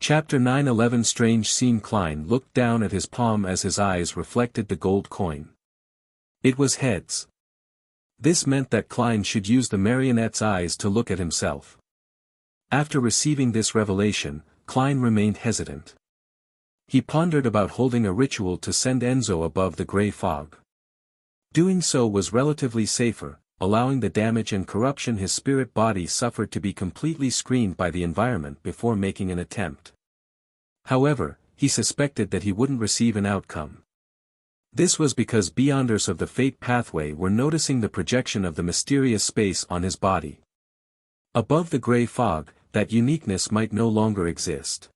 Chapter 9:11 Strange scene. Klein looked down at his palm as his eyes reflected the gold coin. It was heads. This meant that Klein should use the marionette's eyes to look at himself. After receiving this revelation, Klein remained hesitant. He pondered about holding a ritual to send Enzo above the gray fog. Doing so was relatively safer, allowing the damage and corruption his spirit body suffered to be completely screened by the environment before making an attempt. However, he suspected that he wouldn't receive an outcome. This was because Beyonders of the Fate pathway were noticing the projection of the mysterious space on his body. Above the gray fog, that uniqueness might no longer exist.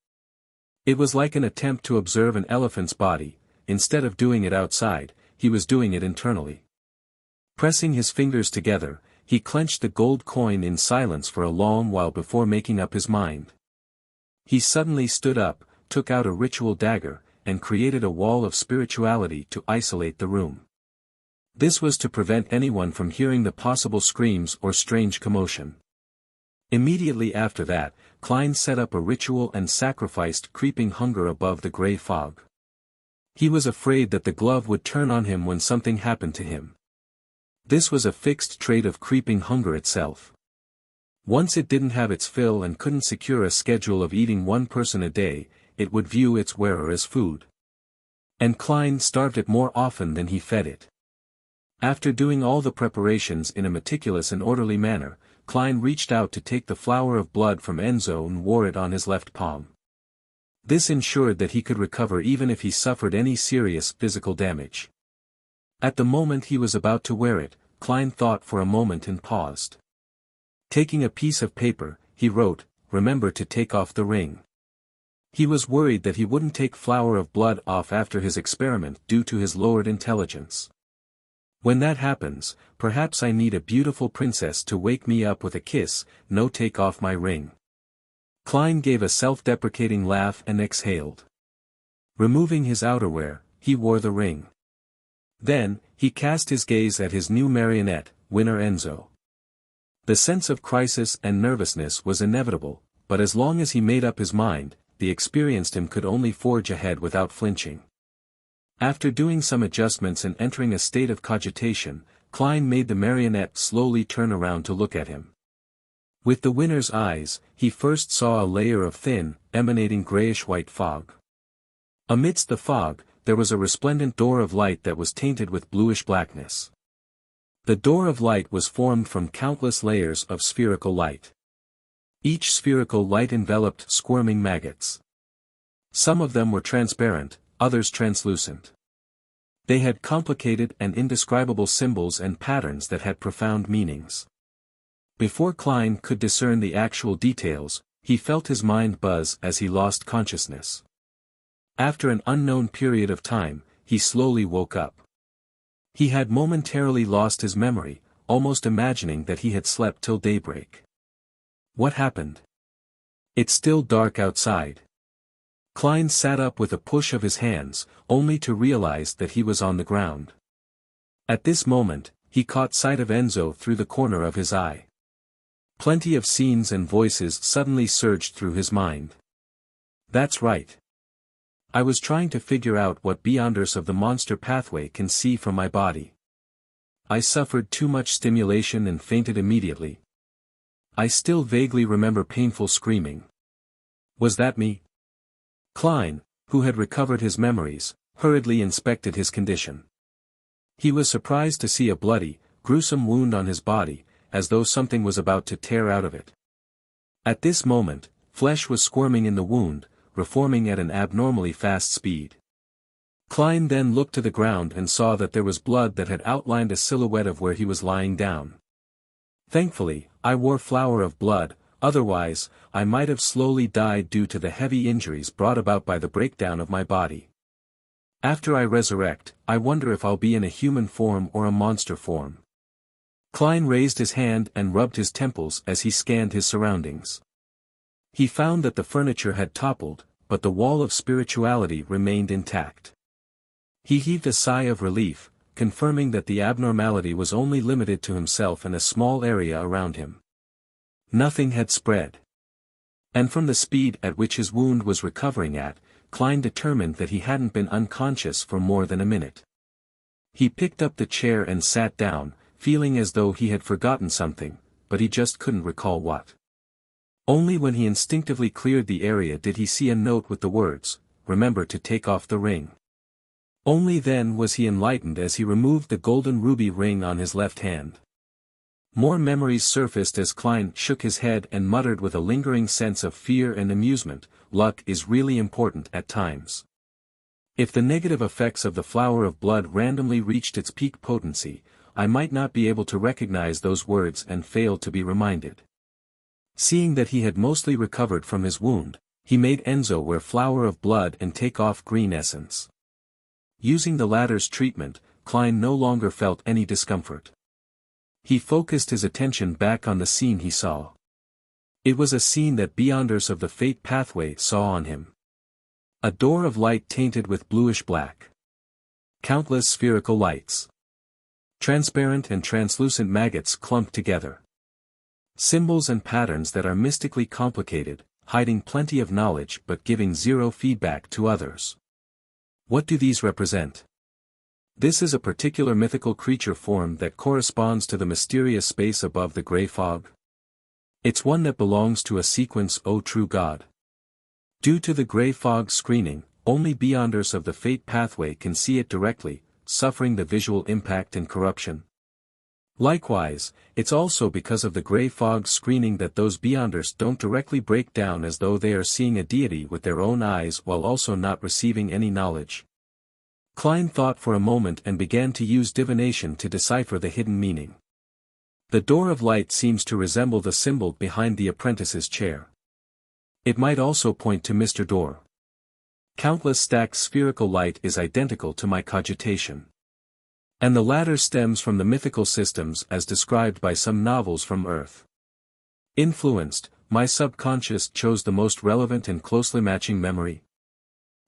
It was like an attempt to observe an elephant's body. Instead of doing it outside, he was doing it internally. Pressing his fingers together, he clenched the gold coin in silence for a long while before making up his mind. He suddenly stood up, took out a ritual dagger, and created a wall of spirituality to isolate the room. This was to prevent anyone from hearing the possible screams or strange commotion. Immediately after that, Klein set up a ritual and sacrificed creeping hunger above the gray fog. He was afraid that the glove would turn on him when something happened to him. This was a fixed trait of creeping hunger itself. Once it didn't have its fill and couldn't secure a schedule of eating one person a day, it would view its wearer as food. And Klein starved it more often than he fed it. After doing all the preparations in a meticulous and orderly manner, Klein reached out to take the flower of blood from Enzo and wore it on his left palm. This ensured that he could recover even if he suffered any serious physical damage. At the moment he was about to wear it, Klein thought for a moment and paused. Taking a piece of paper, he wrote, "Remember to take off the ring." He was worried that he wouldn't take flower of blood off after his experiment due to his lowered intelligence. When that happens, perhaps I need a beautiful princess to wake me up with a kiss. No, take off my ring. Klein gave a self-deprecating laugh and exhaled. Removing his outerwear, he wore the ring. Then, he cast his gaze at his new marionette, Winner Enzo. The sense of crisis and nervousness was inevitable, but as long as he made up his mind, the experienced him could only forge ahead without flinching. After doing some adjustments and entering a state of cogitation, Klein made the marionette slowly turn around to look at him. With the winner's eyes, he first saw a layer of thin, emanating grayish-white fog. Amidst the fog, there was a resplendent door of light that was tainted with bluish blackness. The door of light was formed from countless layers of spherical light. Each spherical light enveloped squirming maggots. Some of them were transparent, others translucent. They had complicated and indescribable symbols and patterns that had profound meanings. Before Klein could discern the actual details, he felt his mind buzz as he lost consciousness. After an unknown period of time, he slowly woke up. He had momentarily lost his memory, almost imagining that he had slept till daybreak. What happened? It's still dark outside. Klein sat up with a push of his hands, only to realize that he was on the ground. At this moment, he caught sight of Enzo through the corner of his eye. Plenty of scenes and voices suddenly surged through his mind. That's right. I was trying to figure out what Beyonders of the monster pathway can see from my body. I suffered too much stimulation and fainted immediately. I still vaguely remember painful screaming. Was that me? Klein, who had recovered his memories, hurriedly inspected his condition. He was surprised to see a bloody, gruesome wound on his body, as though something was about to tear out of it. At this moment, flesh was squirming in the wound, reforming at an abnormally fast speed. Klein then looked to the ground and saw that there was blood that had outlined a silhouette of where he was lying down. Thankfully, I wore flower of blood, otherwise, I might have slowly died due to the heavy injuries brought about by the breakdown of my body. After I resurrect, I wonder if I'll be in a human form or a monster form. Klein raised his hand and rubbed his temples as he scanned his surroundings. He found that the furniture had toppled, but the wall of spirituality remained intact. He heaved a sigh of relief, confirming that the abnormality was only limited to himself and a small area around him. Nothing had spread. And from the speed at which his wound was recovering at, Klein determined that he hadn't been unconscious for more than a minute. He picked up the chair and sat down, feeling as though he had forgotten something, but he just couldn't recall what. Only when he instinctively cleared the area did he see a note with the words, "Remember to take off the ring." Only then was he enlightened as he removed the golden ruby ring on his left hand. More memories surfaced as Klein shook his head and muttered with a lingering sense of fear and amusement, "Luck is really important at times. If the negative effects of the flower of blood randomly reached its peak potency, I might not be able to recognize those words and fail to be reminded." Seeing that he had mostly recovered from his wound, he made Enzo wear flower of blood and take off green essence. Using the latter's treatment, Klein no longer felt any discomfort. He focused his attention back on the scene he saw. It was a scene that Beyonders of the Fate Pathway saw on him. A door of light tainted with bluish black. Countless spherical lights. Transparent and translucent maggots clumped together. Symbols and patterns that are mystically complicated, hiding plenty of knowledge but giving zero feedback to others. What do these represent? This is a particular mythical creature form that corresponds to the mysterious space above the gray fog. It's one that belongs to a sequence, O true God. Due to the gray fog screening, only Beyonders of the Fate Pathway can see it directly, suffering the visual impact and corruption. Likewise, it's also because of the gray fog screening that those Beyonders don't directly break down as though they are seeing a deity with their own eyes while also not receiving any knowledge. Klein thought for a moment and began to use divination to decipher the hidden meaning. The door of light seems to resemble the symbol behind the apprentice's chair. It might also point to Mr. Door. Countless stacked spherical light is identical to my cogitation. And the latter stems from the mythical systems as described by some novels from Earth. Influenced, my subconscious chose the most relevant and closely matching memory.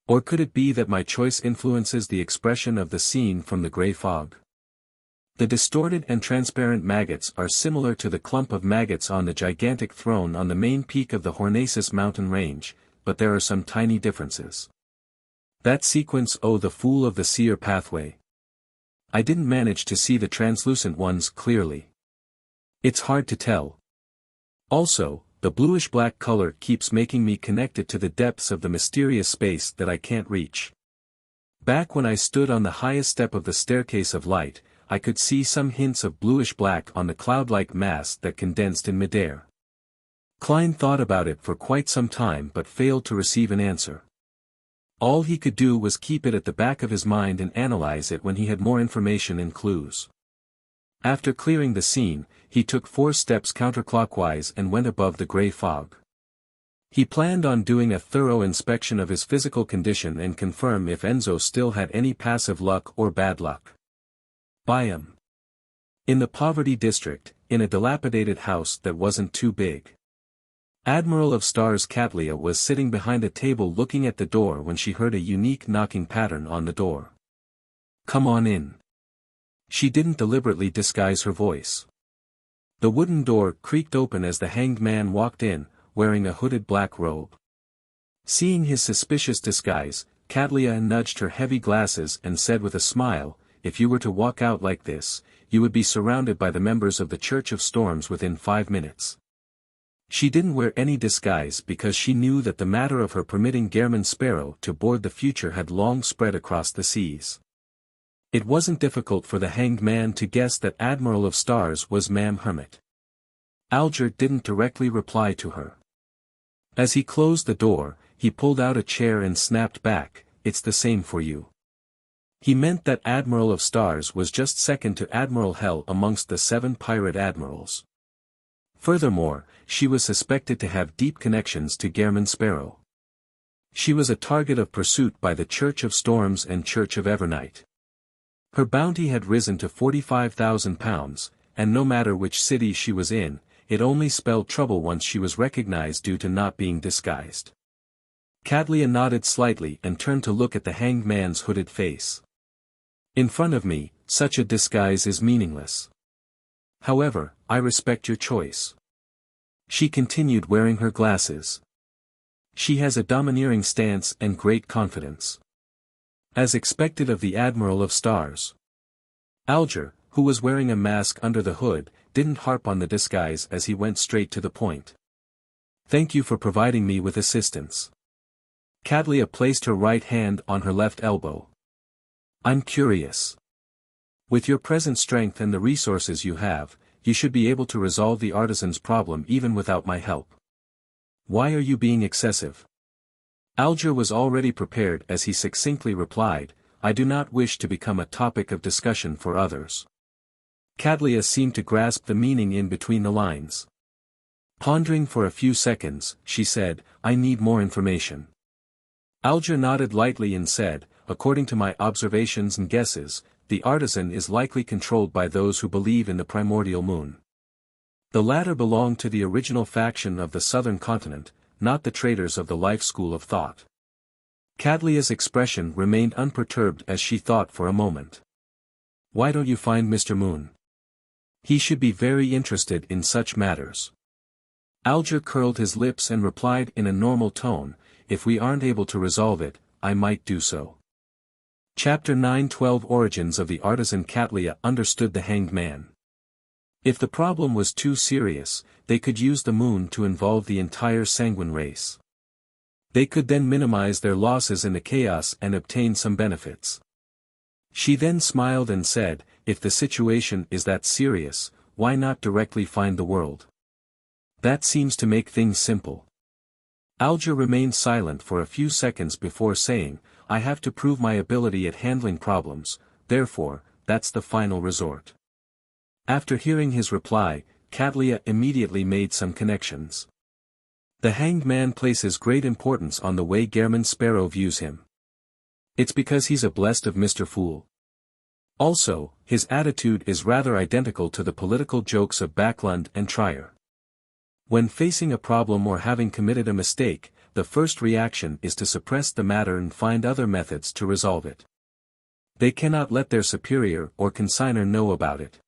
Or could it be that my choice influences the expression of the scene from the gray fog? The distorted and transparent maggots are similar to the clump of maggots on the gigantic throne on the main peak of the Hornaces mountain range, but there are some tiny differences. That sequence, oh, the Fool of the Seer Pathway. I didn't manage to see the translucent ones clearly. It's hard to tell. Also, the bluish-black color keeps making me connected to the depths of the mysterious space that I can't reach. Back when I stood on the highest step of the staircase of light, I could see some hints of bluish-black on the cloud-like mass that condensed in midair. Klein thought about it for quite some time but failed to receive an answer. All he could do was keep it at the back of his mind and analyze it when he had more information and clues. After clearing the scene, he took 4 steps counterclockwise and went above the gray fog. He planned on doing a thorough inspection of his physical condition and confirm if Enzo still had any passive luck or bad luck. Biome. In the poverty district, in a dilapidated house that wasn't too big. Admiral of Stars Katlia was sitting behind a table looking at the door when she heard a unique knocking pattern on the door. "Come on in." She didn't deliberately disguise her voice. The wooden door creaked open as the hanged man walked in, wearing a hooded black robe. Seeing his suspicious disguise, Katlia nudged her heavy glasses and said with a smile, "If you were to walk out like this, you would be surrounded by the members of the Church of Storms within 5 minutes. She didn't wear any disguise because she knew that the matter of her permitting Gehrman Sparrow to board the Future had long spread across the seas. It wasn't difficult for the hanged man to guess that Admiral of Stars was Ma'am Hermit. Alger didn't directly reply to her. As he closed the door, he pulled out a chair and snapped back, "It's the same for you." He meant that Admiral of Stars was just second to Admiral Hell amongst the 7 pirate admirals. Furthermore, she was suspected to have deep connections to Gehrman Sparrow. She was a target of pursuit by the Church of Storms and Church of Evernight. Her bounty had risen to £45,000, and no matter which city she was in, it only spelled trouble once she was recognized due to not being disguised. Katlia nodded slightly and turned to look at the hanged man's hooded face. "In front of me, such a disguise is meaningless. However, I respect your choice." She continued wearing her glasses. She has a domineering stance and great confidence. As expected of the Admiral of Stars. Alger, who was wearing a mask under the hood, didn't harp on the disguise as he went straight to the point. Thank you for providing me with assistance. Cadlia placed her right hand on her left elbow. I'm curious. With your present strength and the resources you have, you should be able to resolve the artisan's problem even without my help. Why are you being excessive? Alger was already prepared as he succinctly replied, I do not wish to become a topic of discussion for others. Cadlia seemed to grasp the meaning in between the lines. Pondering for a few seconds, she said, I need more information. Alger nodded lightly and said, according to my observations and guesses, the artisan is likely controlled by those who believe in the primordial moon. The latter belong to the original faction of the southern continent, not the traders of the life school of thought. Cadlia's expression remained unperturbed as she thought for a moment. Why don't you find Mr. Moon? He should be very interested in such matters. Alger curled his lips and replied in a normal tone, if we aren't able to resolve it, I might do so. Chapter 9:12 Origins of the Artisan. Cadlia understood the Hanged Man. If the problem was too serious, they could use the moon to involve the entire sanguine race. They could then minimize their losses in the chaos and obtain some benefits. She then smiled and said, if the situation is that serious, why not directly find the world? That seems to make things simple. Alger remained silent for a few seconds before saying, I have to prove my ability at handling problems, therefore, that's the final resort. After hearing his reply, Cadlia immediately made some connections. The Hanged Man places great importance on the way Gehrman Sparrow views him. It's because he's a blessed of Mr. Fool. Also, his attitude is rather identical to the political jokes of Backlund and Trier. When facing a problem or having committed a mistake, the first reaction is to suppress the matter and find other methods to resolve it. They cannot let their superior or consignor know about it.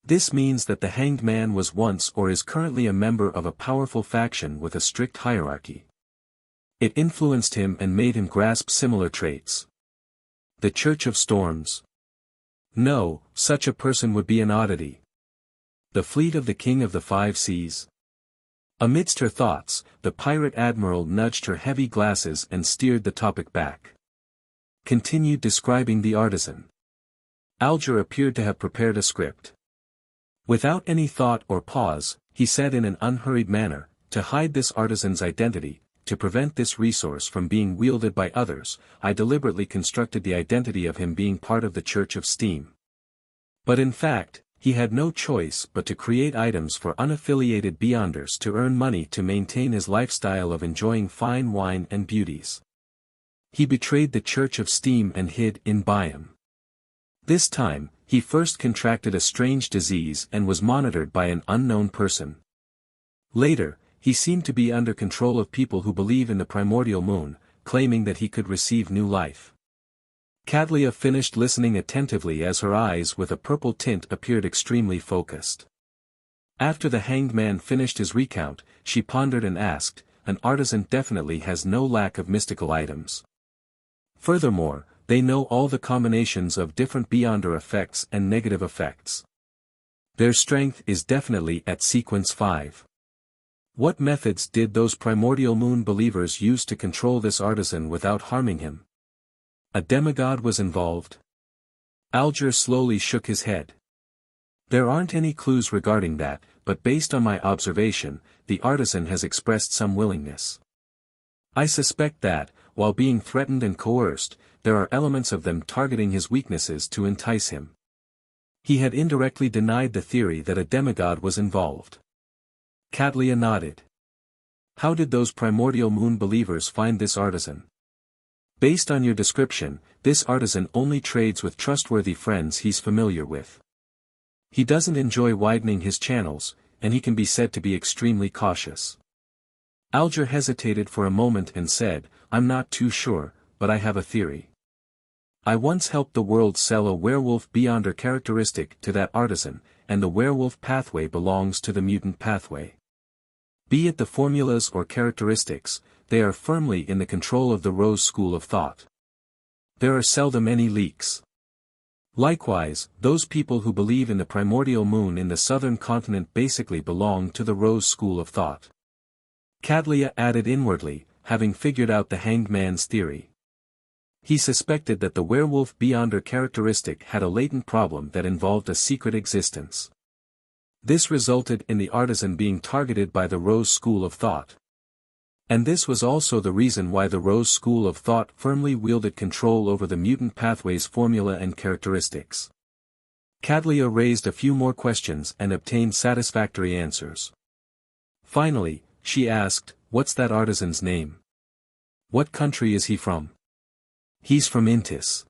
This means that the Hanged Man was once or is currently a member of a powerful faction with a strict hierarchy. It influenced him and made him grasp similar traits. The Church of Storms. No, such a person would be an oddity. The fleet of the King of the Five Seas. Amidst her thoughts, the pirate admiral nudged her heavy glasses and steered the topic back. Continued describing the artisan. Alger appeared to have prepared a script. Without any thought or pause, he said in an unhurried manner, to hide this artisan's identity, to prevent this resource from being wielded by others, I deliberately constructed the identity of him being part of the Church of Steam. But in fact, he had no choice but to create items for unaffiliated beyonders to earn money to maintain his lifestyle of enjoying fine wine and beauties. He betrayed the Church of Steam and hid in Byam. This time, he first contracted a strange disease and was monitored by an unknown person. Later, he seemed to be under control of people who believe in the primordial moon, claiming that he could receive new life. Cadlia finished listening attentively as her eyes with a purple tint appeared extremely focused. After the Hanged Man finished his recount, she pondered and asked, an artisan definitely has no lack of mystical items. Furthermore, they know all the combinations of different beyonder effects and negative effects. Their strength is definitely at sequence 5. What methods did those primordial moon believers use to control this artisan without harming him? A demigod was involved? Alger slowly shook his head. There aren't any clues regarding that, but based on my observation, the artisan has expressed some willingness. I suspect that, while being threatened and coerced, there are elements of them targeting his weaknesses to entice him. He had indirectly denied the theory that a demigod was involved. Cadlia nodded. How did those primordial moon believers find this artisan? Based on your description, this artisan only trades with trustworthy friends he's familiar with. He doesn't enjoy widening his channels, and he can be said to be extremely cautious. Alger hesitated for a moment and said, I'm not too sure, but I have a theory. I once helped the world sell a werewolf beyonder characteristic to that artisan, and the werewolf pathway belongs to the mutant pathway. Be it the formulas or characteristics, they are firmly in the control of the Rose school of thought. There are seldom any leaks. Likewise, those people who believe in the primordial moon in the southern continent basically belong to the Rose school of thought. Cadlia added inwardly, having figured out the Hanged Man's theory. He suspected that the werewolf beyonder characteristic had a latent problem that involved a secret existence. This resulted in the artisan being targeted by the Rose school of thought. And this was also the reason why the Rose school of thought firmly wielded control over the mutant pathway's formula and characteristics. Cadlia raised a few more questions and obtained satisfactory answers. Finally, she asked, "What's that artisan's name? What country is he from?" "He's from Intis.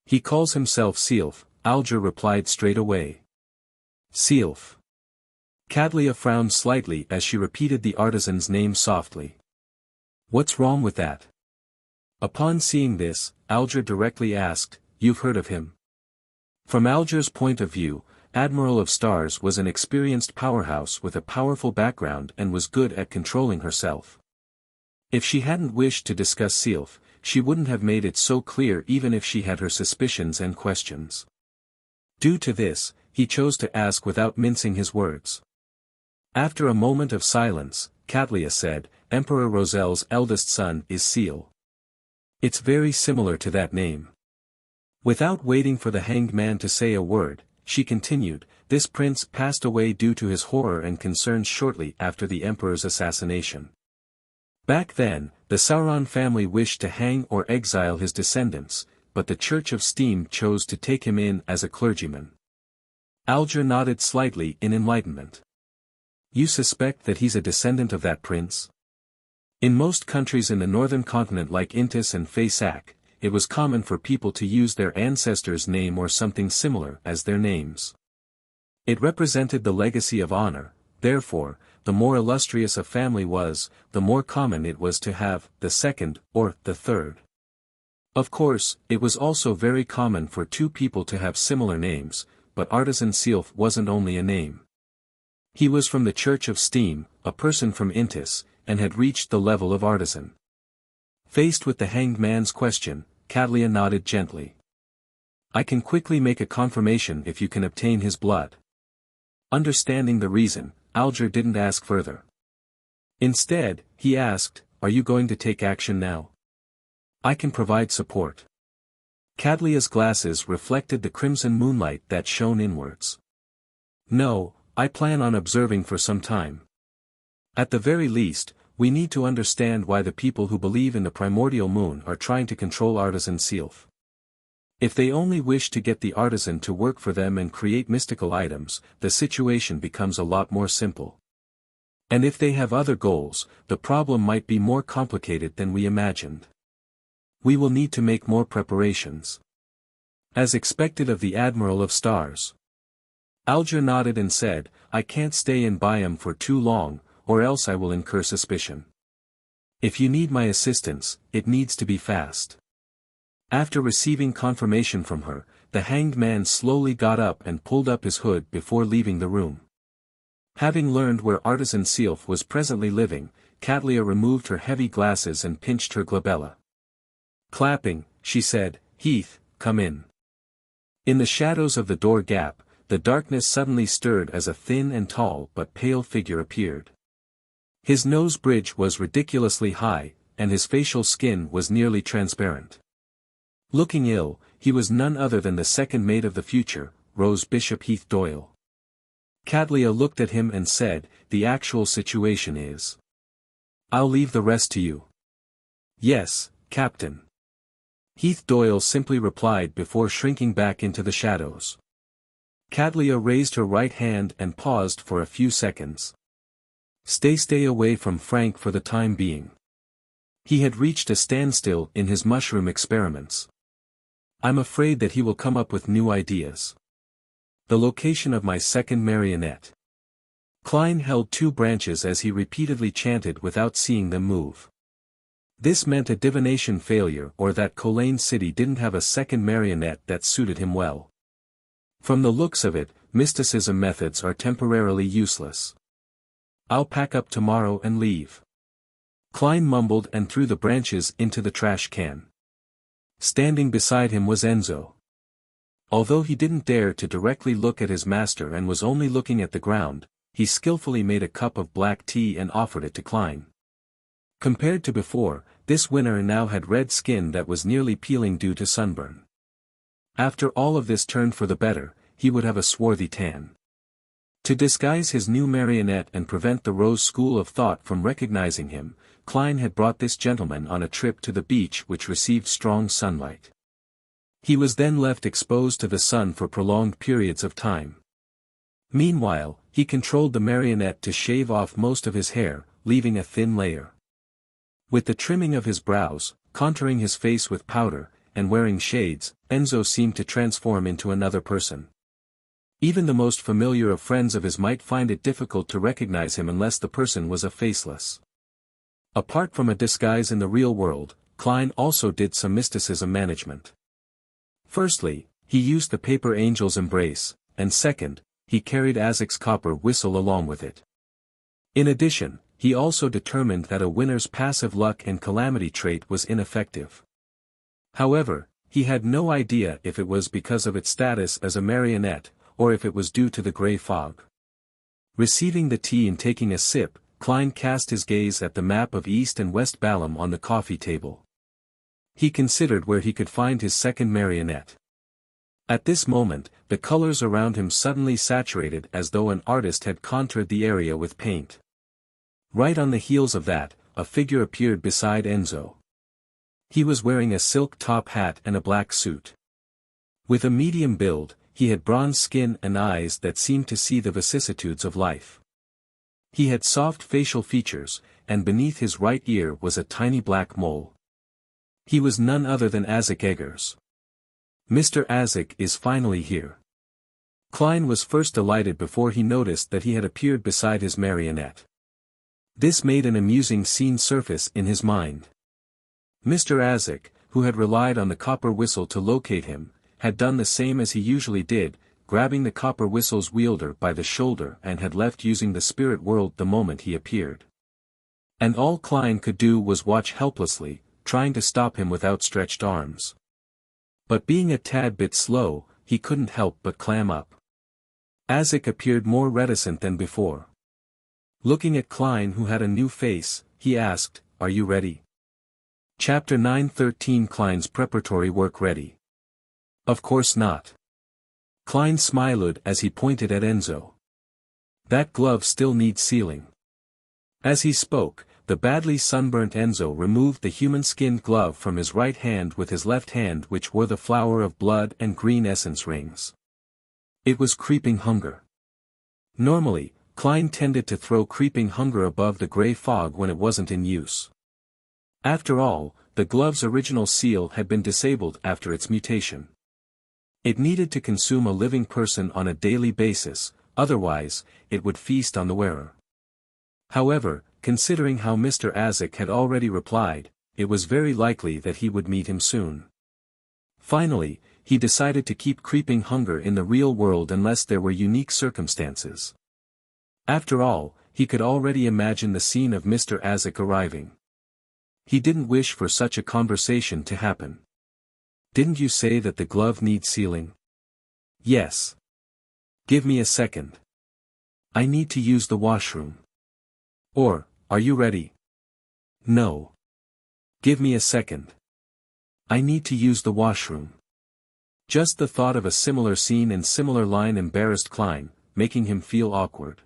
He calls himself Sealf," Alger replied straight away. "Sealf." Cadlia frowned slightly as she repeated the artisan's name softly. "What's wrong with that?" Upon seeing this, Alger directly asked, "You've heard of him?" From Alger's point of view, Admiral of Stars was an experienced powerhouse with a powerful background and was good at controlling herself. If she hadn't wished to discuss Sealf, she wouldn't have made it so clear even if she had her suspicions and questions. Due to this, he chose to ask without mincing his words. After a moment of silence, Cadlia said, "Emperor Rosel's eldest son is Seal. It's very similar to that name." Without waiting for the Hanged Man to say a word, she continued, "This prince passed away due to his horror and concerns shortly after the emperor's assassination. Back then, the Sauron family wished to hang or exile his descendants, but the Church of Steam chose to take him in as a clergyman." Alger nodded slightly in enlightenment. "You suspect that he's a descendant of that prince?" In most countries in the northern continent like Intis and Faysac, it was common for people to use their ancestor's name or something similar as their names. It represented the legacy of honor, therefore, the more illustrious a family was, the more common it was to have the second or the third. Of course, it was also very common for two people to have similar names, but Artisan Sealf wasn't only a name. He was from the Church of Steam, a person from Intis, and had reached the level of artisan. Faced with the Hanged Man's question, Cadlia nodded gently. "I can quickly make a confirmation if you can obtain his blood." Understanding the reason, Alger didn't ask further. Instead, he asked, "Are you going to take action now?" "I can provide support." Cadlia's glasses reflected the crimson moonlight that shone inwards. "No, I plan on observing for some time. At the very least, we need to understand why the people who believe in the primordial moon are trying to control Artisan Sealf. If they only wish to get the artisan to work for them and create mystical items, the situation becomes a lot more simple. And if they have other goals, the problem might be more complicated than we imagined. We will need to make more preparations. As expected of the Admiral of Stars. Alger nodded and said, "I can't stay in Byam for too long, or else I will incur suspicion. If you need my assistance, it needs to be fast." After receiving confirmation from her, the Hanged Man slowly got up and pulled up his hood before leaving the room. Having learned where Artisan Sealf was presently living, Cadlia removed her heavy glasses and pinched her glabella. Clapping, she said, "Heath, come in." In the shadows of the door gap, the darkness suddenly stirred as a thin and tall but pale figure appeared. His nose bridge was ridiculously high, and his facial skin was nearly transparent. Looking ill, he was none other than the second mate of the future, Rose Bishop Heath Doyle. Cadlia looked at him and said, "The actual situation is. I'll leave the rest to you." "Yes, Captain." Heath Doyle simply replied before shrinking back into the shadows. Cadlia raised her right hand and paused for a few seconds. Stay away from Frank for the time being. He had reached a standstill in his mushroom experiments. I'm afraid that he will come up with new ideas. The location of my second marionette. Klein held two branches as he repeatedly chanted without seeing them move. This meant a divination failure or that Colane City didn't have a second marionette that suited him well. From the looks of it, mysticism methods are temporarily useless. I'll pack up tomorrow and leave. Klein mumbled and threw the branches into the trash can. Standing beside him was Enzo. Although he didn't dare to directly look at his master and was only looking at the ground, he skillfully made a cup of black tea and offered it to Klein. Compared to before, this winner now had red skin that was nearly peeling due to sunburn. After all of this turned for the better, he would have a swarthy tan. To disguise his new marionette and prevent the Rose School of Thought from recognizing him, Klein had brought this gentleman on a trip to the beach which received strong sunlight. He was then left exposed to the sun for prolonged periods of time. Meanwhile, he controlled the marionette to shave off most of his hair, leaving a thin layer. With the trimming of his brows, contouring his face with powder, and wearing shades, Enzo seemed to transform into another person. Even the most familiar of friends of his might find it difficult to recognize him unless the person was a faceless. Apart from a disguise in the real world, Klein also did some mysticism management. Firstly, he used the paper angel's embrace, and second, he carried Azek's copper whistle along with it. In addition, he also determined that a winner's passive luck and calamity trait was ineffective. However, he had no idea if it was because of its status as a marionette, or if it was due to the gray fog. Receiving the tea and taking a sip, Klein cast his gaze at the map of East and West Balam on the coffee table. He considered where he could find his second marionette. At this moment, the colors around him suddenly saturated as though an artist had contoured the area with paint. Right on the heels of that, a figure appeared beside Enzo. He was wearing a silk top hat and a black suit. With a medium build, he had bronze skin and eyes that seemed to see the vicissitudes of life. He had soft facial features, and beneath his right ear was a tiny black mole. He was none other than Azek Eggers. Mr. Azek is finally here. Klein was first delighted before he noticed that he had appeared beside his marionette. This made an amusing scene surface in his mind. Mr. Azek, who had relied on the copper whistle to locate him, had done the same as he usually did, grabbing the copper whistle's wielder by the shoulder and had left using the spirit world the moment he appeared. And all Klein could do was watch helplessly, trying to stop him with outstretched arms. But being a tad bit slow, he couldn't help but clam up. Azek appeared more reticent than before. Looking at Klein, who had a new face, he asked, "Are you ready?" Chapter 9:13 Klein's preparatory work ready. Of course not. Klein smiled as he pointed at Enzo. That glove still needs sealing. As he spoke, the badly sunburnt Enzo removed the human-skinned glove from his right hand with his left hand, which wore the flower of blood and green essence rings. It was creeping hunger. Normally, Klein tended to throw creeping hunger above the gray fog when it wasn't in use. After all, the glove's original seal had been disabled after its mutation. It needed to consume a living person on a daily basis, otherwise, it would feast on the wearer. However, considering how Mr. Azek had already replied, it was very likely that he would meet him soon. Finally, he decided to keep creeping hunger in the real world unless there were unique circumstances. After all, he could already imagine the scene of Mr. Azek arriving. He didn't wish for such a conversation to happen. "Didn't you say that the glove needs sealing?" "Yes." "Give me a second. I need to use the washroom." Or, "Are you ready?" "No." "Give me a second. I need to use the washroom." Just the thought of a similar scene and similar line embarrassed Klein, making him feel awkward.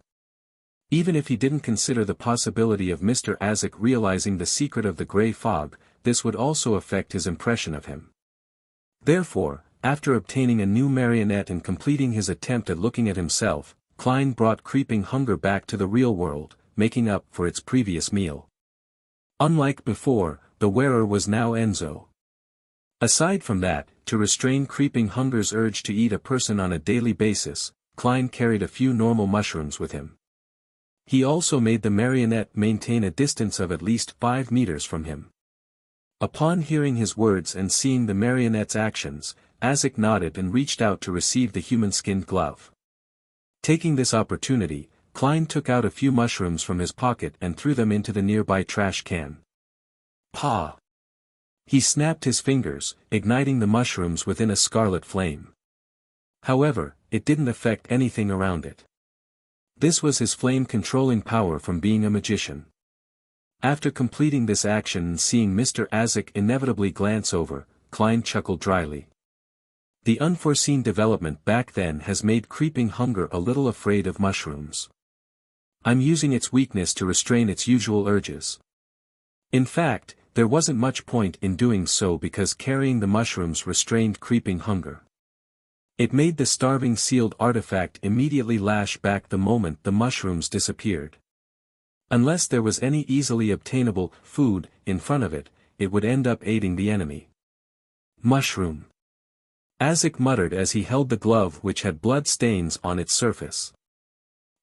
Even if he didn't consider the possibility of Mr. Azek realizing the secret of the gray fog, this would also affect his impression of him. Therefore, after obtaining a new marionette and completing his attempt at looking at himself, Klein brought creeping hunger back to the real world, making up for its previous meal. Unlike before, the wearer was now Enzo. Aside from that, to restrain creeping hunger's urge to eat a person on a daily basis, Klein carried a few normal mushrooms with him. He also made the marionette maintain a distance of at least 5 meters from him. Upon hearing his words and seeing the marionette's actions, Azek nodded and reached out to receive the human-skinned glove. Taking this opportunity, Klein took out a few mushrooms from his pocket and threw them into the nearby trash can. "Paw!" He snapped his fingers, igniting the mushrooms within a scarlet flame. However, it didn't affect anything around it. This was his flame-controlling power from being a magician. After completing this action and seeing Mr. Azik inevitably glance over, Klein chuckled dryly. The unforeseen development back then has made creeping hunger a little afraid of mushrooms. I'm using its weakness to restrain its usual urges. In fact, there wasn't much point in doing so because carrying the mushrooms restrained creeping hunger. It made the starving sealed artifact immediately lash back the moment the mushrooms disappeared. Unless there was any easily obtainable food in front of it, it would end up aiding the enemy. Mushroom. Azik muttered as he held the glove which had blood stains on its surface.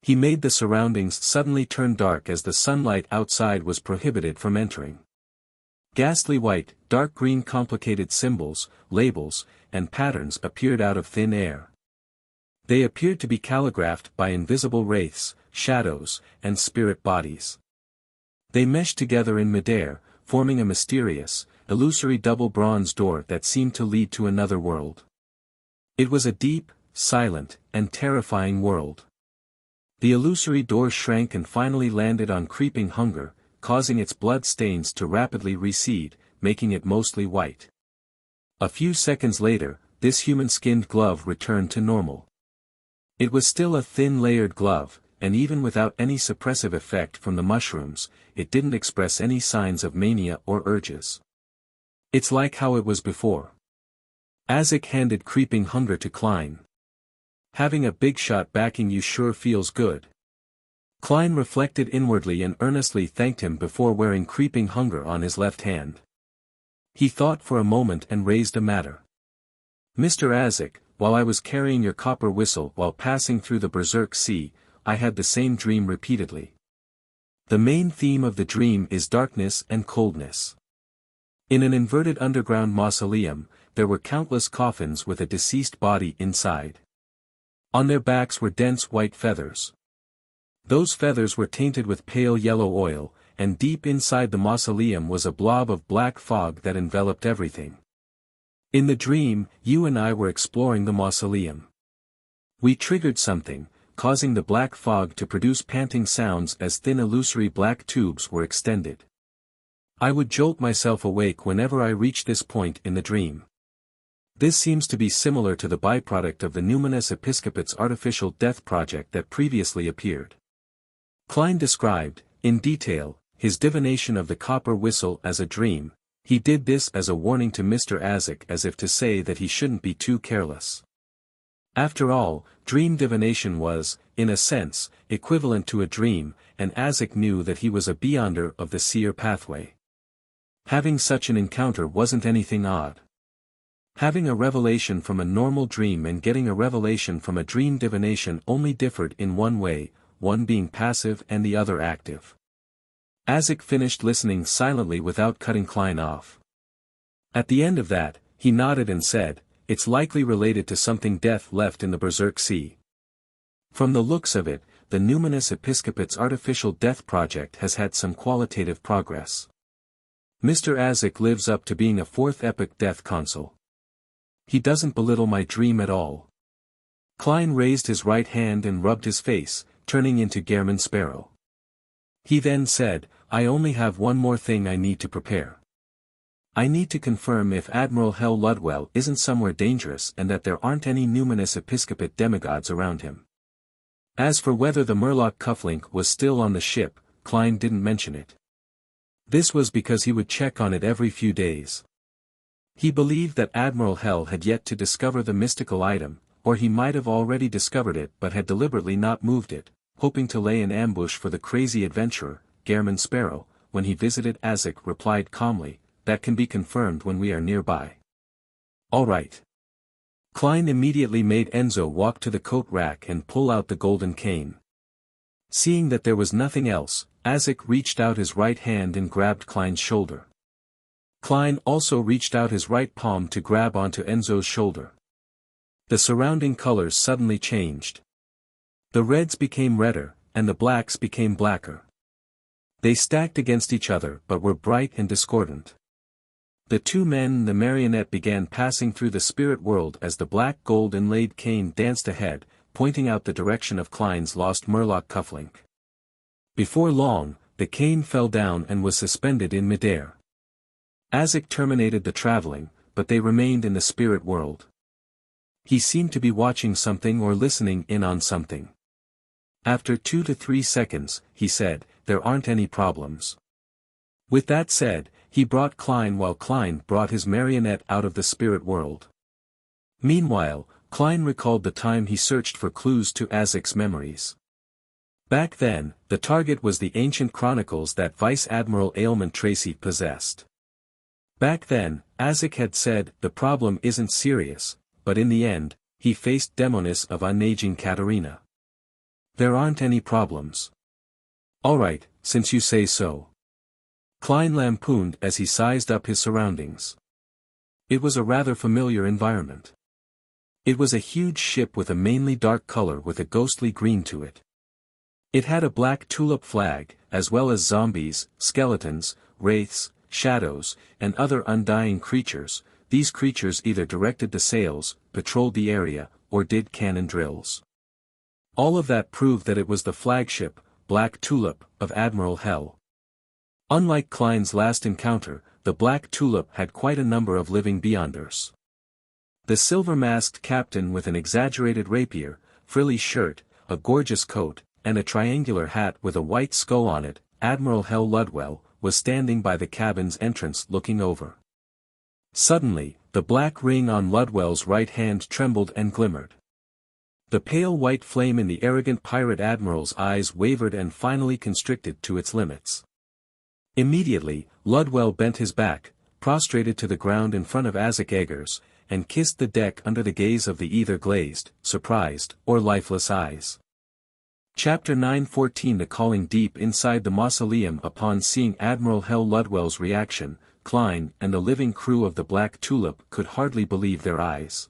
He made the surroundings suddenly turn dark as the sunlight outside was prohibited from entering. Ghastly white, dark green complicated symbols, labels, and patterns appeared out of thin air. They appeared to be calligraphed by invisible wraiths, shadows, and spirit bodies. They meshed together in midair, forming a mysterious, illusory double bronze door that seemed to lead to another world. It was a deep, silent, and terrifying world. The illusory door shrank and finally landed on creeping hunger, causing its blood stains to rapidly recede, making it mostly white. A few seconds later, this human-skinned glove returned to normal. It was still a thin layered glove, and even without any suppressive effect from the mushrooms, it didn't express any signs of mania or urges. It's like how it was before. Azik handed creeping hunger to Klein. Having a big shot backing you sure feels good. Klein reflected inwardly and earnestly thanked him before wearing creeping hunger on his left hand. He thought for a moment and raised a matter. "Mr. Azik, while I was carrying your copper whistle while passing through the Berserk Sea, I had the same dream repeatedly. The main theme of the dream is darkness and coldness. In an inverted underground mausoleum, there were countless coffins with a deceased body inside. On their backs were dense white feathers. Those feathers were tainted with pale yellow oil, and deep inside the mausoleum was a blob of black fog that enveloped everything. In the dream, you and I were exploring the mausoleum. We triggered something, causing the black fog to produce panting sounds as thin illusory black tubes were extended. I would jolt myself awake whenever I reached this point in the dream. This seems to be similar to the byproduct of the Numinous Episcopate's artificial death project that previously appeared." Klein described, in detail, his divination of the copper whistle as a dream. He did this as a warning to Mr. Azik, as if to say that he shouldn't be too careless. After all, dream divination was, in a sense, equivalent to a dream, and Azik knew that he was a beyonder of the seer pathway. Having such an encounter wasn't anything odd. Having a revelation from a normal dream and getting a revelation from a dream divination only differed in one way, one being passive and the other active. Azik finished listening silently without cutting Klein off. At the end of that, he nodded and said, "It's likely related to something death left in the Berserk Sea. From the looks of it, the Numinous Episcopate's artificial death project has had some qualitative progress. Mr. Azik lives up to being a fourth epoch death consul. He doesn't belittle my dream at all." Klein raised his right hand and rubbed his face, turning into Gehrman Sparrow. He then said, "I only have one more thing I need to prepare. I need to confirm if Admiral Hell Ludwell isn't somewhere dangerous and that there aren't any Numinous Episcopate demigods around him." As for whether the Murloc cufflink was still on the ship, Klein didn't mention it. This was because he would check on it every few days. He believed that Admiral Hell had yet to discover the mystical item, or he might have already discovered it but had deliberately not moved it, hoping to lay an ambush for the crazy adventurer. Gehrman Sparrow, when he visited Azik, replied calmly, "That can be confirmed when we are nearby." "All right." Klein immediately made Enzo walk to the coat rack and pull out the golden cane. Seeing that there was nothing else, Azik reached out his right hand and grabbed Klein's shoulder. Klein also reached out his right palm to grab onto Enzo's shoulder. The surrounding colors suddenly changed. The reds became redder, and the blacks became blacker. They stacked against each other but were bright and discordant. The two men and the marionette began passing through the spirit world as the black gold inlaid cane danced ahead, pointing out the direction of Klein's lost Murloc cufflink. Before long, the cane fell down and was suspended in midair. Azek terminated the traveling, but they remained in the spirit world. He seemed to be watching something or listening in on something. After 2 to 3 seconds, he said, "There aren't any problems." With that said, he brought Klein while Klein brought his marionette out of the spirit world. Meanwhile, Klein recalled the time he searched for clues to Azek's memories. Back then, the target was the ancient chronicles that Vice Admiral Ailment Tracy possessed. Back then, Azek had said, "The problem isn't serious," but in the end, he faced Demonis of Unaging Katerina. "There aren't any problems." "Alright, since you say so." Klein lampooned as he sized up his surroundings. It was a rather familiar environment. It was a huge ship with a mainly dark color with a ghostly green to it. It had a black tulip flag, as well as zombies, skeletons, wraiths, shadows, and other undying creatures. These creatures either directed the sails, patrolled the area, or did cannon drills. All of that proved that it was the flagship, Black Tulip, of Admiral Hell. Unlike Klein's last encounter, the Black Tulip had quite a number of living beyonders. The silver-masked captain with an exaggerated rapier, frilly shirt, a gorgeous coat, and a triangular hat with a white skull on it, Admiral Hell Ludwell, was standing by the cabin's entrance looking over. Suddenly, the black ring on Ludwell's right hand trembled and glimmered. The pale white flame in the arrogant pirate admiral's eyes wavered and finally constricted to its limits. Immediately, Ludwell bent his back, prostrated to the ground in front of Azek Eggers, and kissed the deck under the gaze of the either glazed, surprised, or lifeless eyes. Chapter 9:14 The calling deep inside the mausoleum. Upon seeing Admiral Hell Ludwell's reaction, Klein and the living crew of the Black Tulip could hardly believe their eyes.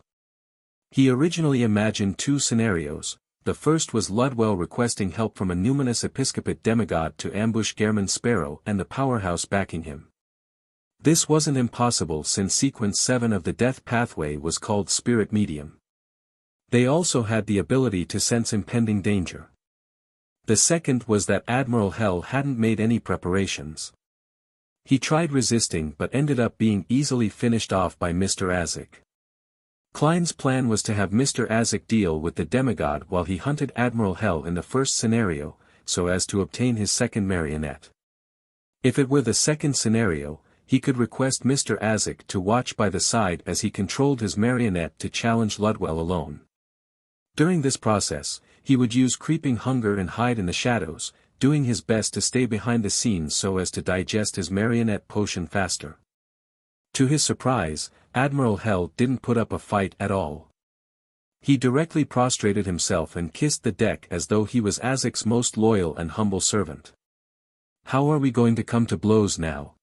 He originally imagined 2 scenarios. The first was Ludwell requesting help from a numinous episcopate demigod to ambush Gehrman Sparrow and the powerhouse backing him. This wasn't impossible since Sequence 7 of the Death Pathway was called Spirit Medium. They also had the ability to sense impending danger. The second was that Admiral Hell hadn't made any preparations. He tried resisting but ended up being easily finished off by Mr. Azek. Klein's plan was to have Mr. Azek deal with the demigod while he hunted Admiral Hell in the first scenario, so as to obtain his second marionette. If it were the second scenario, he could request Mr. Azek to watch by the side as he controlled his marionette to challenge Ludwell alone. During this process, he would use creeping hunger and hide in the shadows, doing his best to stay behind the scenes so as to digest his marionette potion faster. To his surprise, Admiral Hell didn't put up a fight at all. He directly prostrated himself and kissed the deck as though he was Azek's most loyal and humble servant. "How are we going to come to blows now?"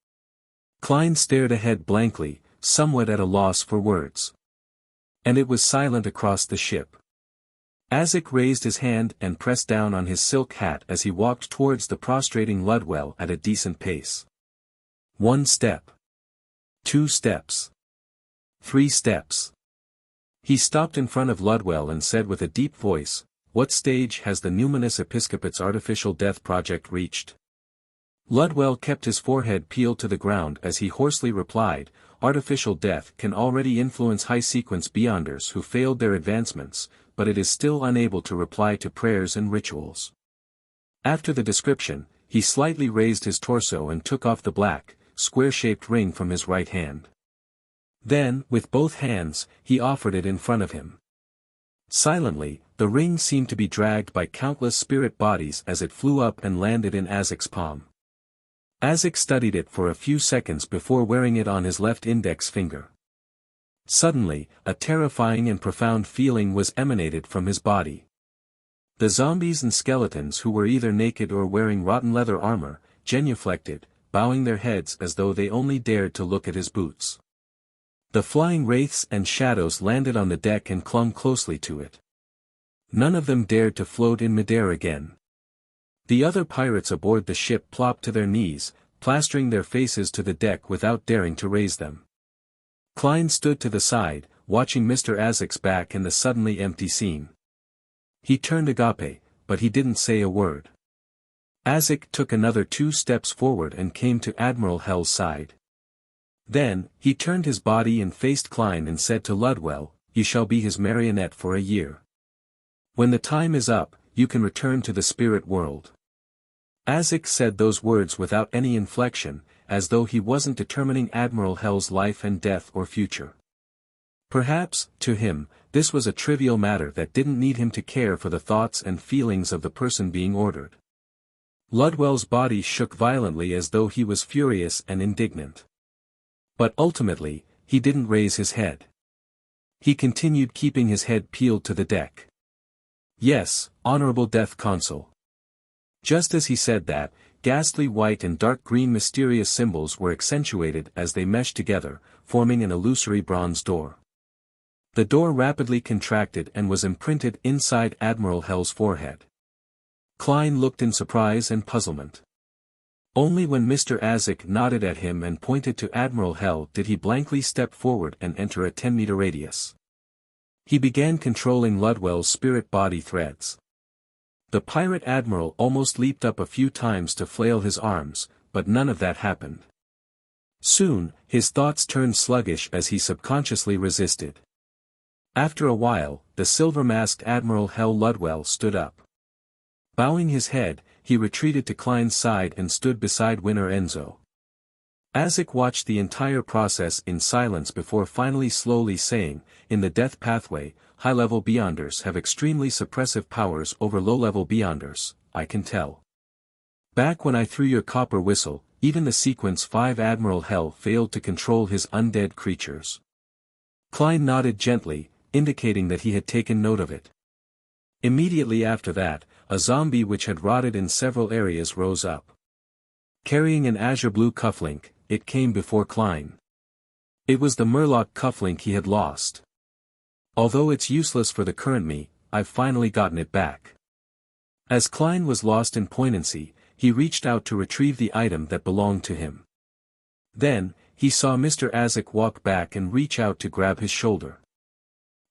Klein stared ahead blankly, somewhat at a loss for words. And it was silent across the ship. Azek raised his hand and pressed down on his silk hat as he walked towards the prostrating Ludwell at a decent pace. 1 step. 2 steps. 3 steps. He stopped in front of Ludwell and said with a deep voice, "What stage has the numinous episcopate's artificial death project reached?" Ludwell kept his forehead peeled to the ground as he hoarsely replied, "Artificial death can already influence high-sequence beyonders who failed their advancements, but it is still unable to reply to prayers and rituals." After the description, he slightly raised his torso and took off the black, square-shaped ring from his right hand. Then, with both hands, he offered it in front of him. Silently, the ring seemed to be dragged by countless spirit bodies as it flew up and landed in Azek's palm. Azek studied it for a few seconds before wearing it on his left index finger. Suddenly, a terrifying and profound feeling was emanated from his body. The zombies and skeletons who were either naked or wearing rotten leather armor, genuflected, bowing their heads as though they only dared to look at his boots. The flying wraiths and shadows landed on the deck and clung closely to it. None of them dared to float in midair again. The other pirates aboard the ship plopped to their knees, plastering their faces to the deck without daring to raise them. Klein stood to the side, watching Mr. Azek's back and the suddenly empty scene. He turned agape, but he didn't say a word. Azek took another 2 steps forward and came to Admiral Hell's side. Then, he turned his body and faced Klein and said to Ludwell, "You shall be his marionette for a year. When the time is up, you can return to the spirit world." Azek said those words without any inflection, as though he wasn't determining Admiral Hell's life and death or future. Perhaps, to him, this was a trivial matter that didn't need him to care for the thoughts and feelings of the person being ordered. Ludwell's body shook violently as though he was furious and indignant. But ultimately, he didn't raise his head. He continued keeping his head peeled to the deck. "Yes, Honorable Death Consul." Just as he said that, ghastly white and dark green mysterious symbols were accentuated as they meshed together, forming an illusory bronze door. The door rapidly contracted and was imprinted inside Admiral Hell's forehead. Klein looked in surprise and puzzlement. Only when Mr. Azek nodded at him and pointed to Admiral Hell did he blankly step forward and enter a 10-meter radius. He began controlling Ludwell's spirit body threads. The pirate admiral almost leaped up a few times to flail his arms, but none of that happened. Soon, his thoughts turned sluggish as he subconsciously resisted. After a while, the silver-masked Admiral Hell Ludwell stood up. Bowing his head, he retreated to Klein's side and stood beside Winner Enzo. Azek watched the entire process in silence before finally slowly saying, "In the death pathway, high-level Beyonders have extremely suppressive powers over low-level Beyonders, I can tell. Back when I threw your copper whistle, even the Sequence 5 Admiral Hell failed to control his undead creatures." Klein nodded gently, indicating that he had taken note of it. Immediately after that, a zombie which had rotted in several areas rose up. Carrying an azure-blue cufflink, it came before Klein. It was the Murloc cufflink he had lost. "Although it's useless for the current me, I've finally gotten it back." As Klein was lost in poignancy, he reached out to retrieve the item that belonged to him. Then, he saw Mr. Azek walk back and reach out to grab his shoulder.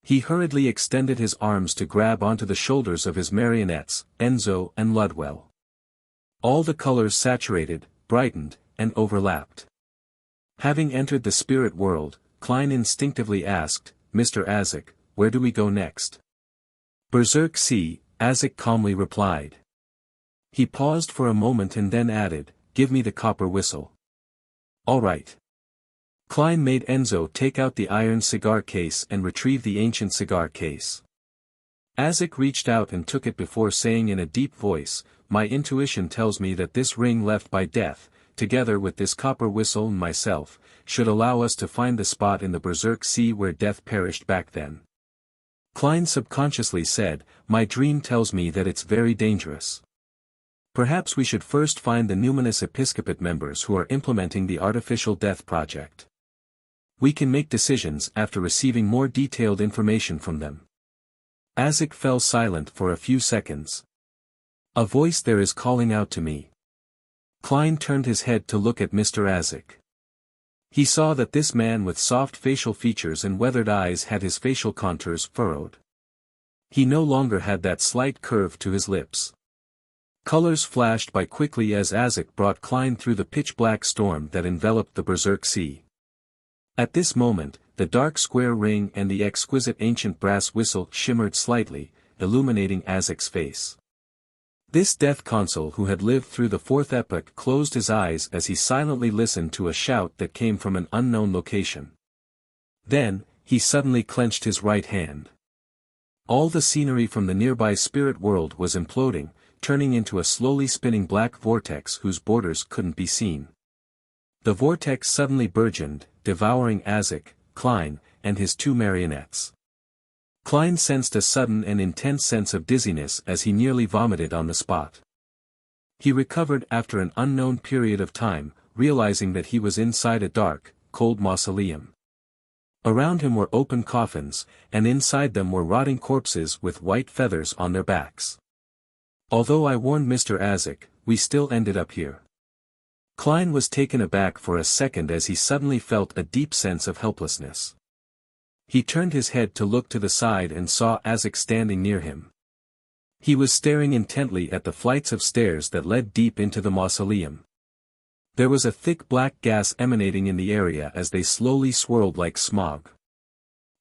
He hurriedly extended his arms to grab onto the shoulders of his marionettes, Enzo and Ludwell. All the colors saturated, brightened, and overlapped. Having entered the spirit world, Klein instinctively asked, "Mr. Azek, where do we go next?" "Berserk Sea," Azek calmly replied. He paused for a moment and then added, "Give me the copper whistle." "All right." Klein made Enzo take out the iron cigar case and retrieve the ancient cigar case. Azek reached out and took it before saying in a deep voice, "My intuition tells me that this ring left by death, together with this copper whistle and myself, should allow us to find the spot in the Berserk Sea where death perished back then." Klein subconsciously said, "My dream tells me that it's very dangerous. Perhaps we should first find the numinous episcopate members who are implementing the artificial death project. We can make decisions after receiving more detailed information from them." Azek fell silent for a few seconds. "A voice there is calling out to me." Klein turned his head to look at Mr. Azek. He saw that this man with soft facial features and weathered eyes had his facial contours furrowed. He no longer had that slight curve to his lips. Colors flashed by quickly as Azek brought Klein through the pitch-black storm that enveloped the Berserk Sea. At this moment, the dark square ring and the exquisite ancient brass whistle shimmered slightly, illuminating Azek's face. This death consul who had lived through the fourth epoch closed his eyes as he silently listened to a shout that came from an unknown location. Then, he suddenly clenched his right hand. All the scenery from the nearby spirit world was imploding, turning into a slowly spinning black vortex whose borders couldn't be seen. The vortex suddenly burgeoned, devouring Azek, Klein, and his 2 marionettes. Klein sensed a sudden and intense sense of dizziness as he nearly vomited on the spot. He recovered after an unknown period of time, realizing that he was inside a dark, cold mausoleum. Around him were open coffins, and inside them were rotting corpses with white feathers on their backs. Although I warned Mr. Azek, we still ended up here. Klein was taken aback for a second as he suddenly felt a deep sense of helplessness. He turned his head to look to the side and saw Azek standing near him. He was staring intently at the flights of stairs that led deep into the mausoleum. There was a thick black gas emanating in the area as they slowly swirled like smog.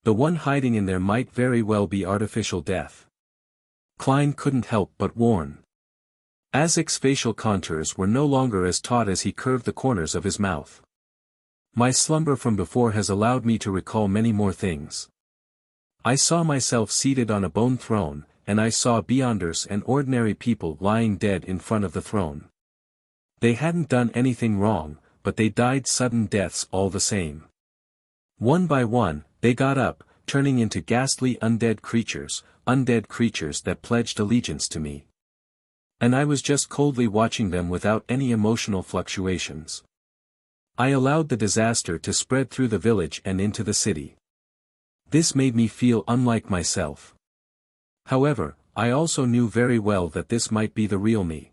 The one hiding in there might very well be artificial death. Klein couldn't help but warn. Azek's facial contours were no longer as taut as he curved the corners of his mouth. My slumber from before has allowed me to recall many more things. I saw myself seated on a bone throne, and I saw beyonders and ordinary people lying dead in front of the throne. They hadn't done anything wrong, but they died sudden deaths all the same. One by one, they got up, turning into ghastly undead creatures that pledged allegiance to me. And I was just coldly watching them without any emotional fluctuations. I allowed the disaster to spread through the village and into the city. This made me feel unlike myself. However, I also knew very well that this might be the real me.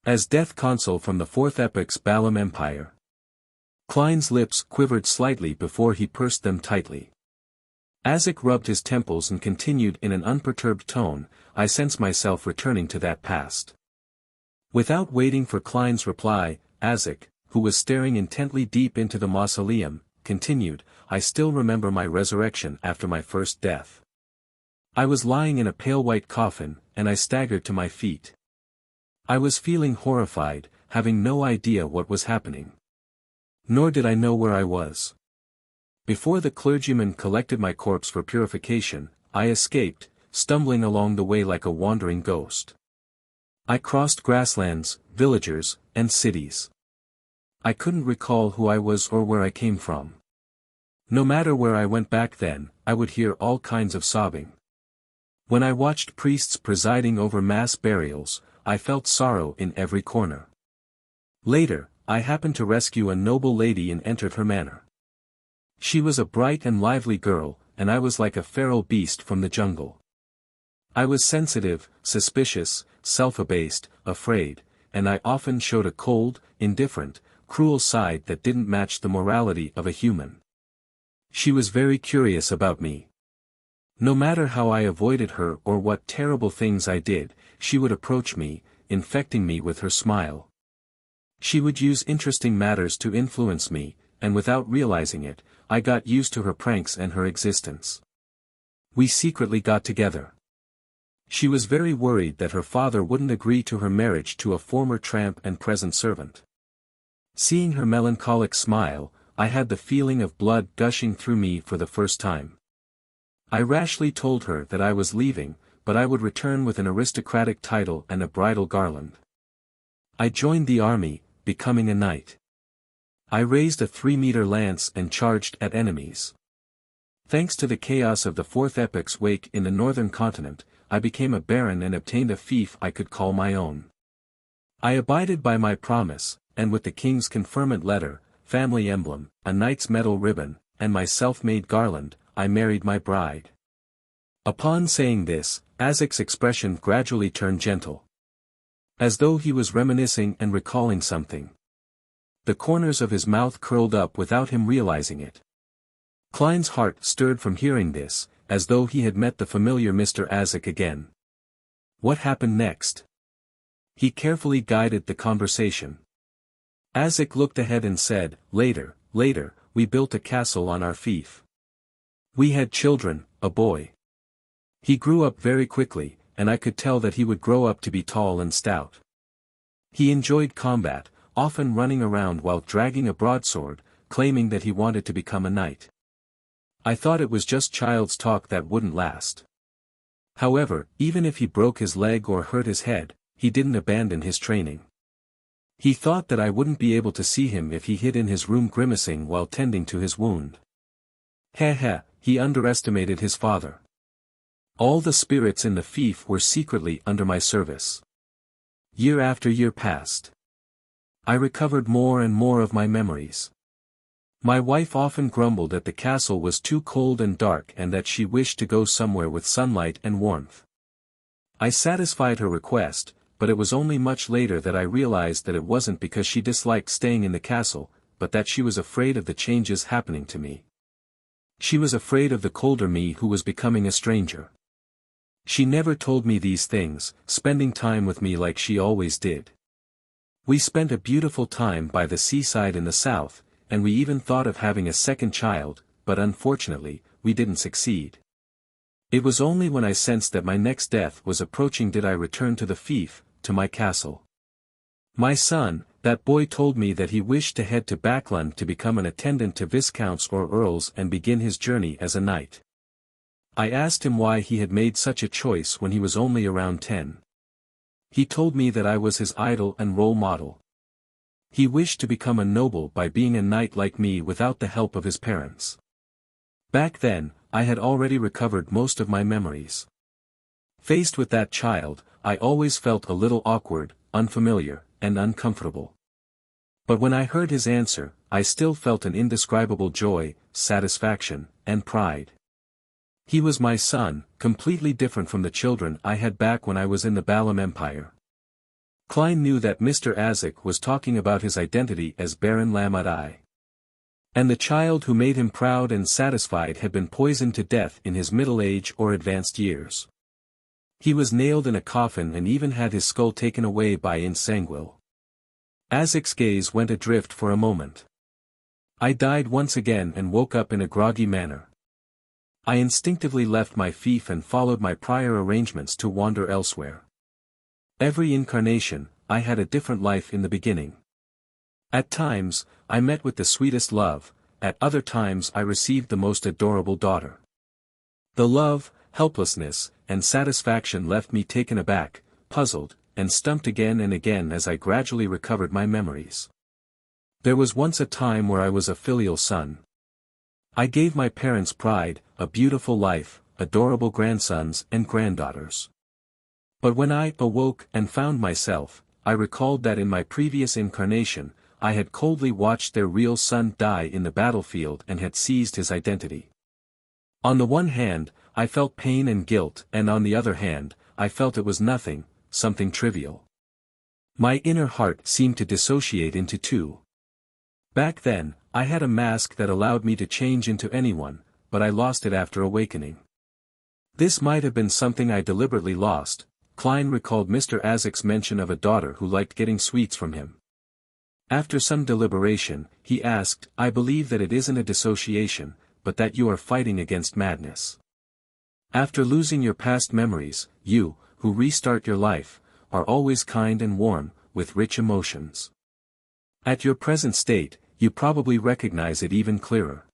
As Death Consul from the Fourth Epoch's Balam Empire. Klein's lips quivered slightly before he pursed them tightly. Azek rubbed his temples and continued in an unperturbed tone, I sense myself returning to that past. Without waiting for Klein's reply, Azek, who was staring intently deep into the mausoleum, continued, I still remember my resurrection after my first death. I was lying in a pale white coffin, and I staggered to my feet. I was feeling horrified, having no idea what was happening. Nor did I know where I was. Before the clergyman collected my corpse for purification, I escaped, stumbling along the way like a wandering ghost. I crossed grasslands, villagers, and cities. I couldn't recall who I was or where I came from. No matter where I went back then, I would hear all kinds of sobbing. When I watched priests presiding over mass burials, I felt sorrow in every corner. Later, I happened to rescue a noble lady and entered her manor. She was a bright and lively girl, and I was like a feral beast from the jungle. I was sensitive, suspicious, self-abased, afraid, and I often showed a cold, indifferent, cruel side that didn't match the morality of a human. She was very curious about me. No matter how I avoided her or what terrible things I did, she would approach me, infecting me with her smile. She would use interesting matters to influence me, and without realizing it, I got used to her pranks and her existence. We secretly got together. She was very worried that her father wouldn't agree to her marriage to a former tramp and present servant. Seeing her melancholic smile, I had the feeling of blood gushing through me for the first time. I rashly told her that I was leaving, but I would return with an aristocratic title and a bridal garland. I joined the army, becoming a knight. I raised a 3-meter lance and charged at enemies. Thanks to the chaos of the Fourth Epoch's wake in the northern continent, I became a baron and obtained a fief I could call my own. I abided by my promise, and with the king's conferment letter, family emblem, a knight's medal ribbon, and my self-made garland, I married my bride. Upon saying this, Azek's expression gradually turned gentle. As though he was reminiscing and recalling something. The corners of his mouth curled up without him realizing it. Klein's heart stirred from hearing this, as though he had met the familiar Mr. Azek again. What happened next? He carefully guided the conversation. Azek looked ahead and said, later, we built a castle on our fief. We had children, a boy. He grew up very quickly, and I could tell that he would grow up to be tall and stout. He enjoyed combat, often running around while dragging a broadsword, claiming that he wanted to become a knight. I thought it was just child's talk that wouldn't last. However, even if he broke his leg or hurt his head, he didn't abandon his training. He thought that I wouldn't be able to see him if he hid in his room grimacing while tending to his wound. He underestimated his father. All the spirits in the fief were secretly under my service. Year after year passed. I recovered more and more of my memories. My wife often grumbled that the castle was too cold and dark and that she wished to go somewhere with sunlight and warmth. I satisfied her request, but it was only much later that I realized that it wasn't because she disliked staying in the castle, but that she was afraid of the changes happening to me. She was afraid of the colder me who was becoming a stranger. She never told me these things, spending time with me like she always did. We spent a beautiful time by the seaside in the south, and we even thought of having a second child, but unfortunately, we didn't succeed. It was only when I sensed that my next death was approaching did I return to the fief, to my castle. My son, that boy told me that he wished to head to Backland to become an attendant to viscounts or earls and begin his journey as a knight. I asked him why he had made such a choice when he was only around 10. He told me that I was his idol and role model. He wished to become a noble by being a knight like me without the help of his parents. Back then, I had already recovered most of my memories. Faced with that child, I always felt a little awkward, unfamiliar, and uncomfortable. But when I heard his answer, I still felt an indescribable joy, satisfaction, and pride. He was my son, completely different from the children I had back when I was in the Balam Empire. Klein knew that Mr. Azek was talking about his identity as Baron Lamadai. And the child who made him proud and satisfied had been poisoned to death in his middle age or advanced years. He was nailed in a coffin and even had his skull taken away by Insangwil. Azek's gaze went adrift for a moment. I died once again and woke up in a groggy manner. I instinctively left my fief and followed my prior arrangements to wander elsewhere. Every incarnation, I had a different life in the beginning. At times, I met with the sweetest love, at other times I received the most adorable daughter. The love, helplessness, and satisfaction left me taken aback, puzzled, and stumped again and again as I gradually recovered my memories. There was once a time where I was a filial son. I gave my parents pride, a beautiful life, adorable grandsons and granddaughters. But when I awoke and found myself, I recalled that in my previous incarnation, I had coldly watched their real son die in the battlefield and had seized his identity. On the one hand, I felt pain and guilt, and on the other hand, I felt it was nothing, something trivial. My inner heart seemed to dissociate into two. Back then, I had a mask that allowed me to change into anyone, but I lost it after awakening. This might have been something I deliberately lost. Klein recalled Mr. Azek's mention of a daughter who liked getting sweets from him. After some deliberation, he asked, I believe that it isn't a dissociation, but that you are fighting against madness. After losing your past memories, you, who restart your life, are always kind and warm, with rich emotions. At your present state, you probably recognize it even clearer.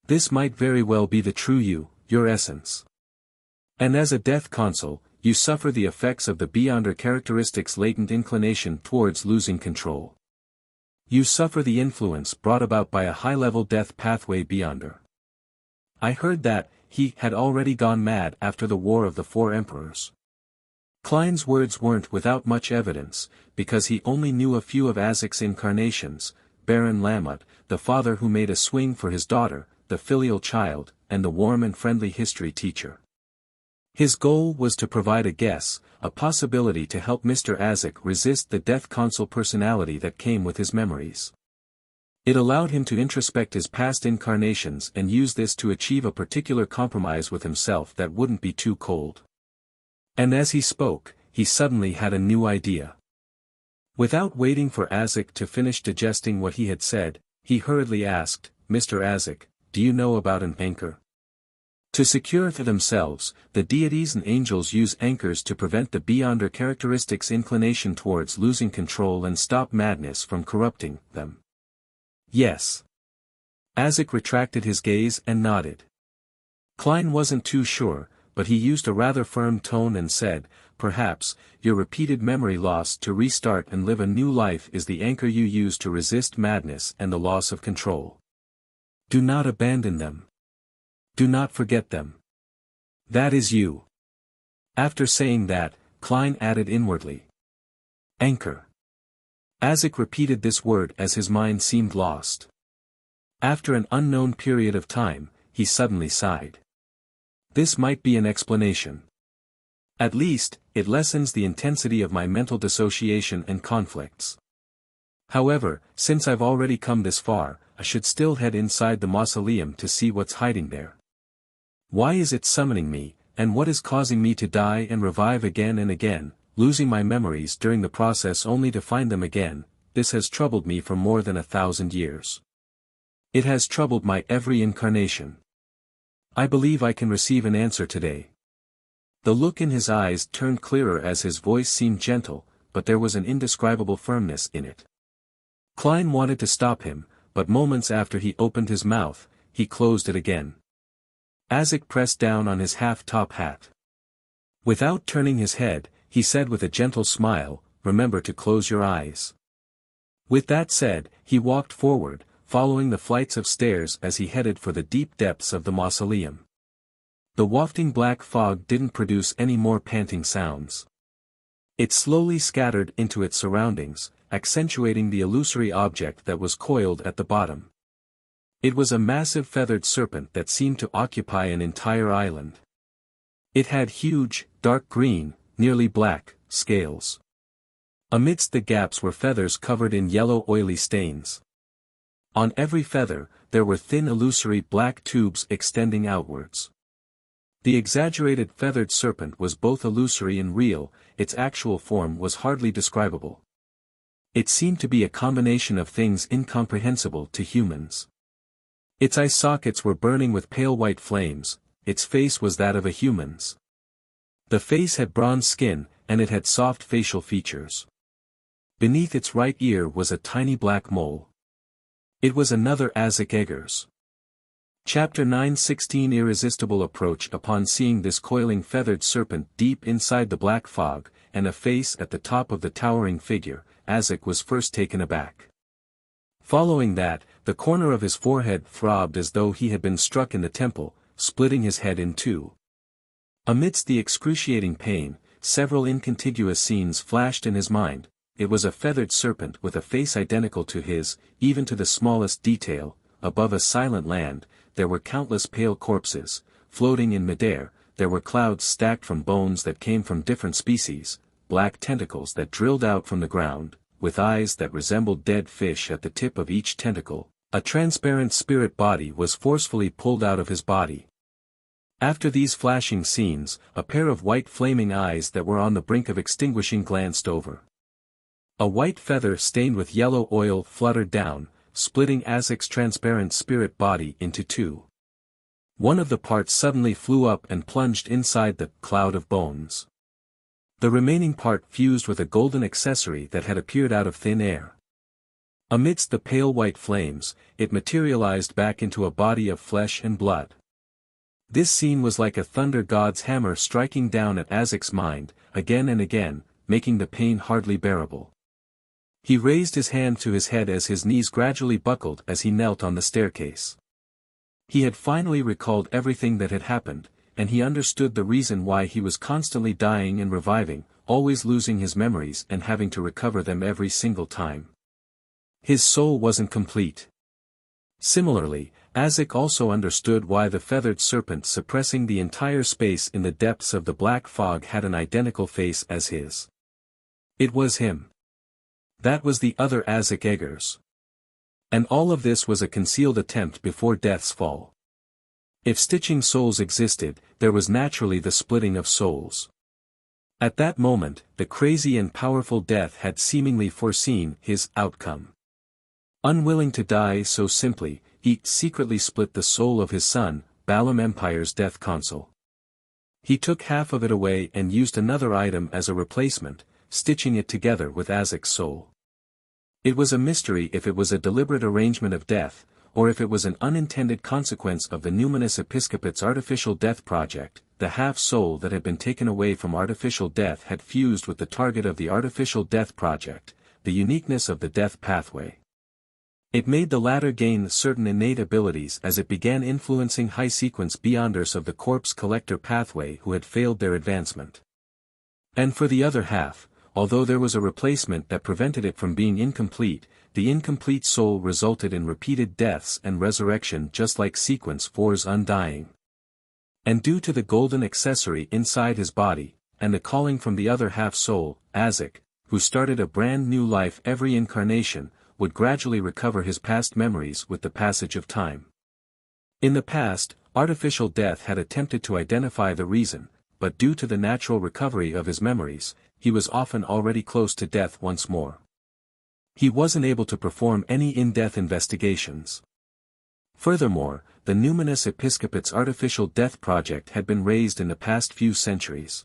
This might very well be the true you, your essence. And as a death consul, you suffer the effects of the Beyonder characteristics' latent inclination towards losing control. You suffer the influence brought about by a high-level death pathway Beyonder. I heard that he had already gone mad after the War of the Four Emperors. Klein's words weren't without much evidence, because he only knew a few of Azek's incarnations, Baron Lamut, the father who made a swing for his daughter, the filial child, and the warm and friendly history teacher. His goal was to provide a guess, a possibility to help Mr. Azek resist the death consul personality that came with his memories. It allowed him to introspect his past incarnations and use this to achieve a particular compromise with himself that wouldn't be too cold. And as he spoke, he suddenly had a new idea. Without waiting for Azek to finish digesting what he had said, he hurriedly asked, Mr. Azek, do you know about an anchor? To secure for themselves, the deities and angels use anchors to prevent the Beyonder characteristics' inclination towards losing control and stop madness from corrupting them. Yes. Azek retracted his gaze and nodded. Klein wasn't too sure, but he used a rather firm tone and said, perhaps, your repeated memory loss to restart and live a new life is the anchor you use to resist madness and the loss of control. Do not abandon them. Do not forget them. That is you. After saying that, Klein added inwardly. Anchor. Azek repeated this word as his mind seemed lost. After an unknown period of time, he suddenly sighed. This might be an explanation. At least, it lessens the intensity of my mental dissociation and conflicts. However, since I've already come this far, I should still head inside the mausoleum to see what's hiding there. Why is it summoning me, and what is causing me to die and revive again and again, losing my memories during the process only to find them again? This has troubled me for more than 1,000 years. It has troubled my every incarnation. I believe I can receive an answer today. The look in his eyes turned clearer as his voice seemed gentle, but there was an indescribable firmness in it. Klein wanted to stop him, but moments after he opened his mouth, he closed it again. Isaac pressed down on his half-top hat. Without turning his head, he said with a gentle smile, "Remember to close your eyes." With that said, he walked forward, following the flights of stairs as he headed for the deep depths of the mausoleum. The wafting black fog didn't produce any more panting sounds. It slowly scattered into its surroundings, accentuating the illusory object that was coiled at the bottom. It was a massive feathered serpent that seemed to occupy an entire island. It had huge, dark green, nearly black, scales. Amidst the gaps were feathers covered in yellow oily stains. On every feather, there were thin illusory black tubes extending outwards. The exaggerated feathered serpent was both illusory and real, its actual form was hardly describable. It seemed to be a combination of things incomprehensible to humans. Its eye sockets were burning with pale white flames, its face was that of a human's. The face had bronze skin, and it had soft facial features. Beneath its right ear was a tiny black mole. It was another Isaac Eggers. Chapter 9:16 Irresistible approach. Upon seeing this coiling feathered serpent deep inside the black fog, and a face at the top of the towering figure, Isaac was first taken aback. Following that, the corner of his forehead throbbed as though he had been struck in the temple, splitting his head in two. Amidst the excruciating pain, several incontiguous scenes flashed in his mind. It was a feathered serpent with a face identical to his, even to the smallest detail. Above a silent land, there were countless pale corpses, floating in midair. There were clouds stacked from bones that came from different species, black tentacles that drilled out from the ground, with eyes that resembled dead fish at the tip of each tentacle. A transparent spirit body was forcefully pulled out of his body. After these flashing scenes, a pair of white flaming eyes that were on the brink of extinguishing glanced over. A white feather stained with yellow oil fluttered down, splitting Isaac's transparent spirit body into two. One of the parts suddenly flew up and plunged inside the cloud of bones. The remaining part fused with a golden accessory that had appeared out of thin air. Amidst the pale white flames, it materialized back into a body of flesh and blood. This scene was like a thunder god's hammer striking down at Isaac's mind, again and again, making the pain hardly bearable. He raised his hand to his head as his knees gradually buckled as he knelt on the staircase. He had finally recalled everything that had happened, and he understood the reason why he was constantly dying and reviving, always losing his memories and having to recover them every single time. His soul wasn't complete. Similarly, Isaac also understood why the feathered serpent suppressing the entire space in the depths of the black fog had an identical face as his. It was him. That was the other Isaac Eggers. And all of this was a concealed attempt before death's fall. If stitching souls existed, there was naturally the splitting of souls. At that moment, the crazy and powerful death had seemingly foreseen his outcome. Unwilling to die so simply, he secretly split the soul of his son, Balaam Empire's death console. He took half of it away and used another item as a replacement, stitching it together with Isaac's soul. It was a mystery if it was a deliberate arrangement of death, or if it was an unintended consequence of the Numinous Episcopate's artificial death project. The half-soul that had been taken away from artificial death had fused with the target of the artificial death project, the uniqueness of the death pathway. It made the latter gain certain innate abilities as it began influencing high-sequence beyonders of the corpse collector pathway who had failed their advancement. And for the other half, although there was a replacement that prevented it from being incomplete, the incomplete soul resulted in repeated deaths and resurrection just like Sequence 4's Undying. And due to the golden accessory inside his body, and a calling from the other half-soul, Azek, who started a brand new life every incarnation, would gradually recover his past memories with the passage of time. In the past, artificial death had attempted to identify the reason, but due to the natural recovery of his memories, he was often already close to death once more. He wasn't able to perform any in-depth investigations. Furthermore, the Numinous Episcopate's artificial death project had been raised in the past few centuries.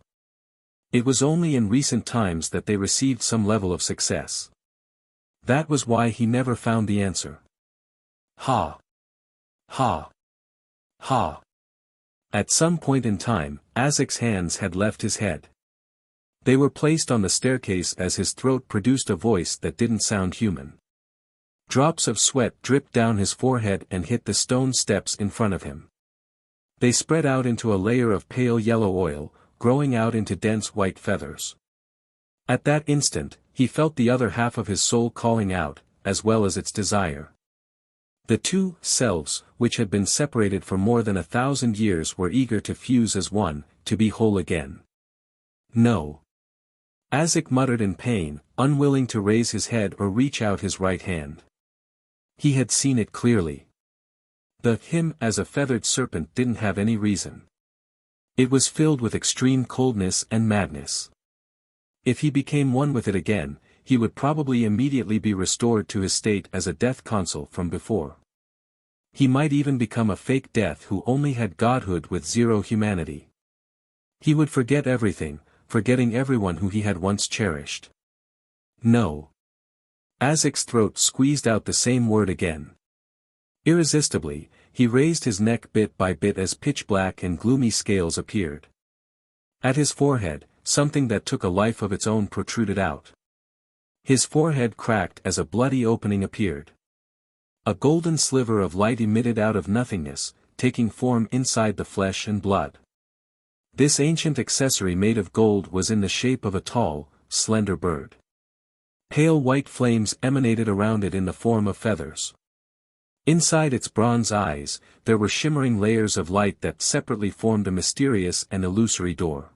It was only in recent times that they received some level of success. That was why he never found the answer. Ha! Ha! Ha! At some point in time, Azek's hands had left his head. They were placed on the staircase as his throat produced a voice that didn't sound human. Drops of sweat dripped down his forehead and hit the stone steps in front of him. They spread out into a layer of pale yellow oil, growing out into dense white feathers. At that instant, he felt the other half of his soul calling out, as well as its desire. The two selves, which had been separated for more than 1,000 years, were eager to fuse as one, to be whole again. No. Azek muttered in pain, unwilling to raise his head or reach out his right hand. He had seen it clearly. Him as a feathered serpent didn't have any reason. It was filled with extreme coldness and madness. If he became one with it again, he would probably immediately be restored to his state as a death consul from before. He might even become a fake death who only had godhood with zero humanity. He would forget everything, forgetting everyone who he had once cherished. No. Azek's throat squeezed out the same word again. Irresistibly, he raised his neck bit by bit as pitch-black and gloomy scales appeared. At his forehead, something that took a life of its own protruded out. His forehead cracked as a bloody opening appeared. A golden sliver of light emitted out of nothingness, taking form inside the flesh and blood. This ancient accessory made of gold was in the shape of a tall, slender bird. Pale white flames emanated around it in the form of feathers. Inside its bronze eyes, there were shimmering layers of light that separately formed a mysterious and illusory door.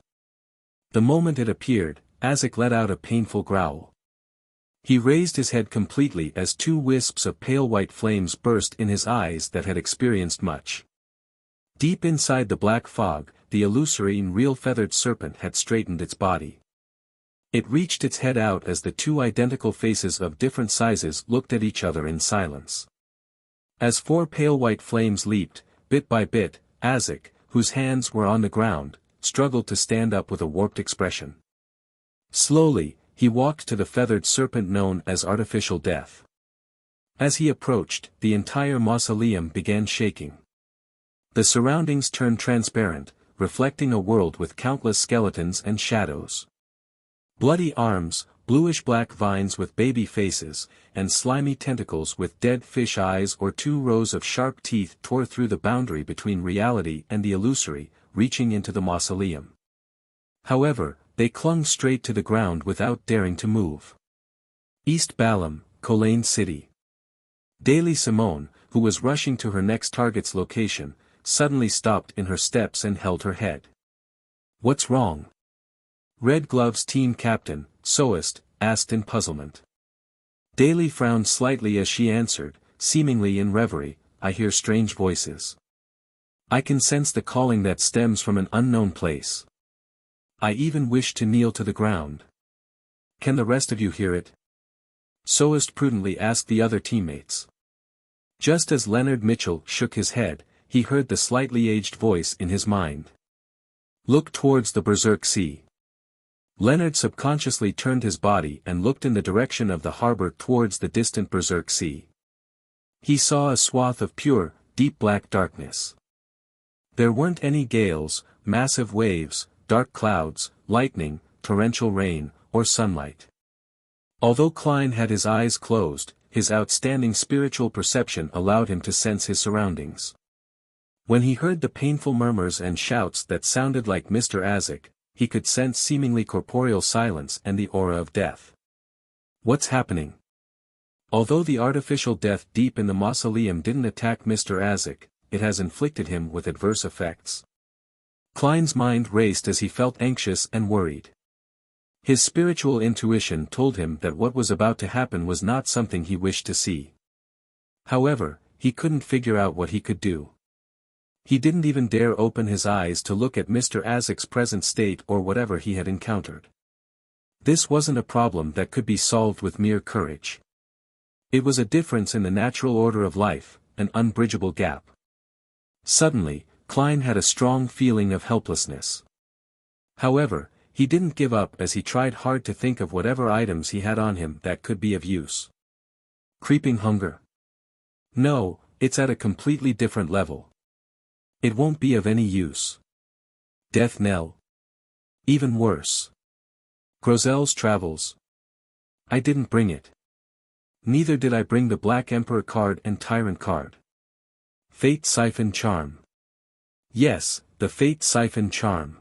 The moment it appeared, Azek let out a painful growl. He raised his head completely as two wisps of pale white flames burst in his eyes that had experienced much. Deep inside the black fog, the illusory and real feathered serpent had straightened its body. It reached its head out as the two identical faces of different sizes looked at each other in silence. As four pale white flames leaped, bit by bit, Azek, whose hands were on the ground, struggled to stand up with a warped expression. Slowly, he walked to the feathered serpent known as artificial death. As he approached, the entire mausoleum began shaking. The surroundings turned transparent, reflecting a world with countless skeletons and shadows. Bloody arms, bluish-black vines with baby faces, and slimy tentacles with dead fish eyes or two rows of sharp teeth tore through the boundary between reality and the illusory, reaching into the mausoleum. However, they clung straight to the ground without daring to move. East Balam, Colane City. Daily Simone, who was rushing to her next target's location, suddenly stopped in her steps and held her head. "What's wrong?" Red Glove's team captain, Soest, asked in puzzlement. Daly frowned slightly as she answered, seemingly in reverie, "I hear strange voices. I can sense the calling that stems from an unknown place. I even wish to kneel to the ground. Can the rest of you hear it?" Soest prudently asked the other teammates. Just as Leonard Mitchell shook his head, he heard the slightly aged voice in his mind. "Look towards the Berserk Sea." Leonard subconsciously turned his body and looked in the direction of the harbor towards the distant Berserk Sea. He saw a swath of pure, deep black darkness. There weren't any gales, massive waves, dark clouds, lightning, torrential rain, or sunlight. Although Klein had his eyes closed, his outstanding spiritual perception allowed him to sense his surroundings. When he heard the painful murmurs and shouts that sounded like Mr. Azek, he could sense seemingly corporeal silence and the aura of death. What's happening? Although the artificial death deep in the mausoleum didn't attack Mr. Azek, it has inflicted him with adverse effects. Klein's mind raced as he felt anxious and worried. His spiritual intuition told him that what was about to happen was not something he wished to see. However, he couldn't figure out what he could do. He didn't even dare open his eyes to look at Mr. Isaac's present state or whatever he had encountered. This wasn't a problem that could be solved with mere courage. It was a difference in the natural order of life, an unbridgeable gap. Suddenly, Klein had a strong feeling of helplessness. However, he didn't give up as he tried hard to think of whatever items he had on him that could be of use. Creeping hunger? No, it's at a completely different level. It won't be of any use. Death knell? Even worse. Grozel's travels? I didn't bring it. Neither did I bring the Black Emperor card and Tyrant card. Fate Siphon Charm. Yes, the Fate Siphon Charm.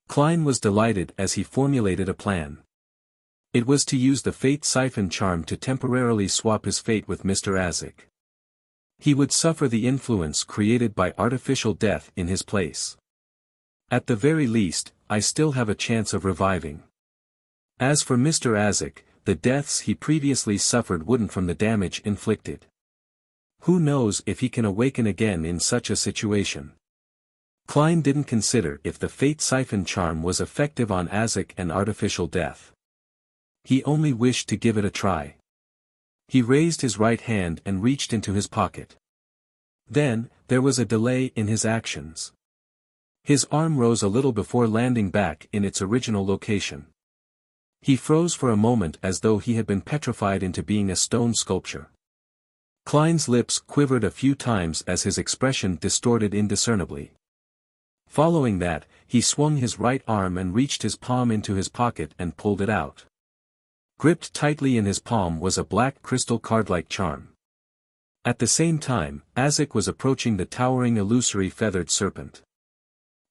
Klein was delighted as he formulated a plan. It was to use the Fate Siphon Charm to temporarily swap his fate with Mr. Isaac. He would suffer the influence created by artificial death in his place. At the very least, I still have a chance of reviving. As for Mr. Isaac, the deaths he previously suffered wouldn't from the damage inflicted. Who knows if he can awaken again in such a situation? Klein didn't consider if the Fate Siphon Charm was effective on Isaac and artificial death. He only wished to give it a try. He raised his right hand and reached into his pocket. Then, there was a delay in his actions. His arm rose a little before landing back in its original location. He froze for a moment as though he had been petrified into being a stone sculpture. Klein's lips quivered a few times as his expression distorted indiscernibly. Following that, he swung his right arm and reached his palm into his pocket and pulled it out. Gripped tightly in his palm was a black crystal card-like charm. At the same time, Isaac was approaching the towering illusory feathered serpent.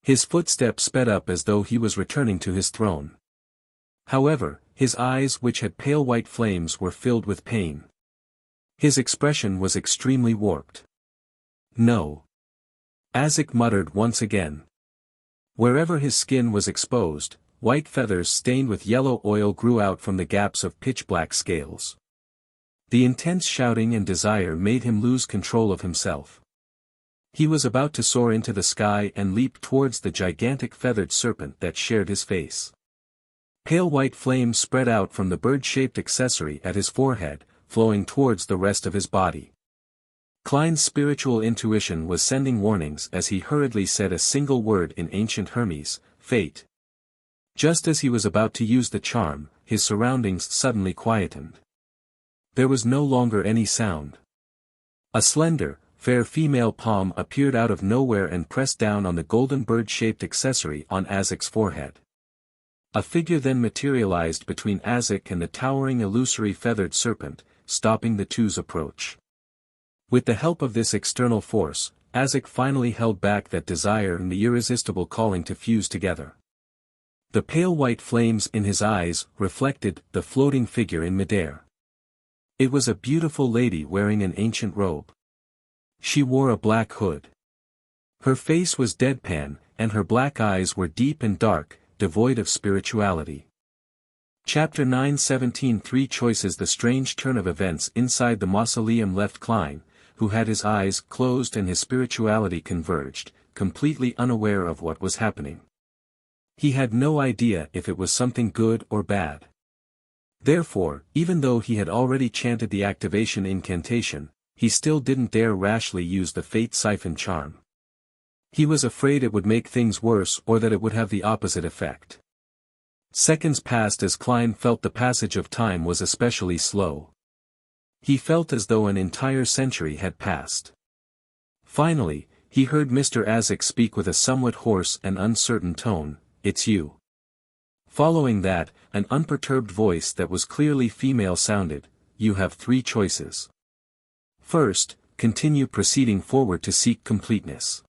His footsteps sped up as though he was returning to his throne. However, his eyes which had pale white flames were filled with pain. His expression was extremely warped. No. Isaac muttered once again. Wherever his skin was exposed, white feathers stained with yellow oil grew out from the gaps of pitch-black scales. The intense shouting and desire made him lose control of himself. He was about to soar into the sky and leap towards the gigantic feathered serpent that shared his face. Pale white flames spread out from the bird-shaped accessory at his forehead, flowing towards the rest of his body. Klein's spiritual intuition was sending warnings as he hurriedly said a single word in ancient Hermes, fate. Just as he was about to use the charm, his surroundings suddenly quietened. There was no longer any sound. A slender, fair female palm appeared out of nowhere and pressed down on the golden bird-shaped accessory on Isaac's forehead. A figure then materialized between Isaac and the towering illusory feathered serpent, stopping the two's approach. With the help of this external force, Isaac finally held back that desire and the irresistible calling to fuse together. The pale white flames in his eyes reflected the floating figure in midair. It was a beautiful lady wearing an ancient robe. She wore a black hood. Her face was deadpan, and her black eyes were deep and dark, devoid of spirituality. Chapter 9:17 Three Choices. The strange turn of events inside the mausoleum left Klein, who had his eyes closed and his spirituality converged, completely unaware of what was happening. He had no idea if it was something good or bad. Therefore, even though he had already chanted the activation incantation, he still didn't dare rashly use the Fate Siphon Charm. He was afraid it would make things worse or that it would have the opposite effect. Seconds passed as Klein felt the passage of time was especially slow. He felt as though an entire century had passed. Finally, he heard Mr. Isaac speak with a somewhat hoarse and uncertain tone, "It's you." Following that, an unperturbed voice that was clearly female sounded, "You have three choices. First, continue proceeding forward to seek completeness.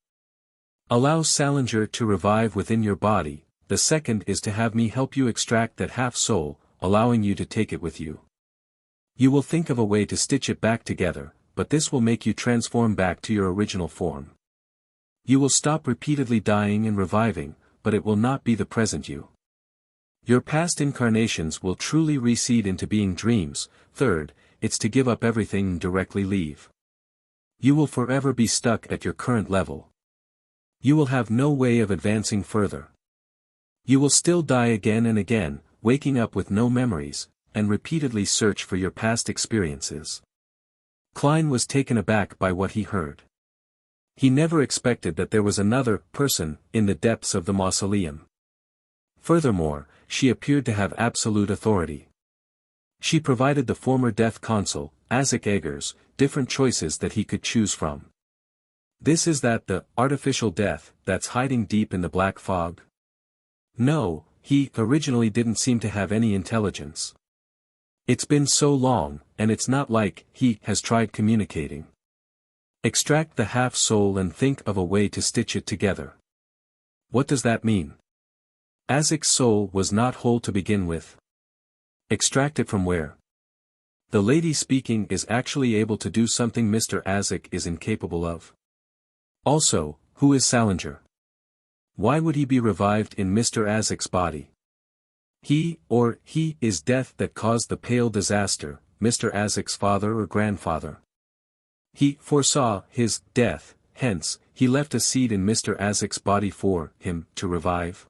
Allow Salinger to revive within your body. The second is to have me help you extract that half-soul, allowing you to take it with you. You will think of a way to stitch it back together, but this will make you transform back to your original form. You will stop repeatedly dying and reviving, but it will not be the present you. Your past incarnations will truly reseed into being dreams. Third, it's to give up everything and directly leave. You will forever be stuck at your current level. You will have no way of advancing further. You will still die again and again, waking up with no memories, and repeatedly search for your past experiences. Klein was taken aback by what he heard. He never expected that there was another person in the depths of the mausoleum. Furthermore, she appeared to have absolute authority. She provided the former death consul, Isaac Eggers, different choices that he could choose from. This is that the artificial death that's hiding deep in the black fog? No, he originally didn't seem to have any intelligence. It's been so long, and it's not like he has tried communicating. Extract the half-soul and think of a way to stitch it together. What does that mean? Isaac's soul was not whole to begin with. Extract it from where? The lady speaking is actually able to do something Mr. Isaac is incapable of. Also, who is Salinger? Why would he be revived in Mr. Isaac's body? He is death that caused the pale disaster, Mr. Isaac's father or grandfather. He foresaw his death, hence, he left a seed in Mr. Isaac's body for him to revive.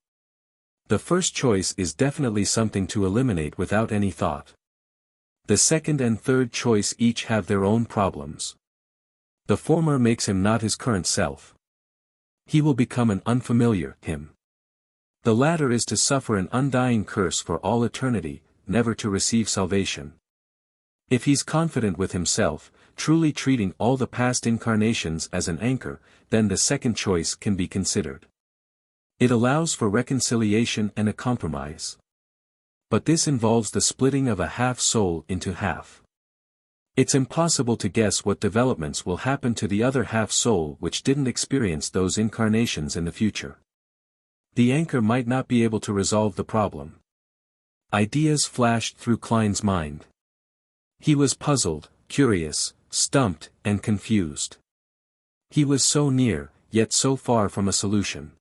The first choice is definitely something to eliminate without any thought. The second and third choice each have their own problems. The former makes him not his current self. He will become an unfamiliar him. The latter is to suffer an undying curse for all eternity, never to receive salvation. If he's confident with himself, truly treating all the past incarnations as an anchor, then the second choice can be considered. It allows for reconciliation and a compromise. But this involves the splitting of a half-soul into half. It's impossible to guess what developments will happen to the other half-soul which didn't experience those incarnations in the future. The anchor might not be able to resolve the problem. Ideas flashed through Klein's mind. He was puzzled, curious, stumped, and confused. He was so near, yet so far from a solution.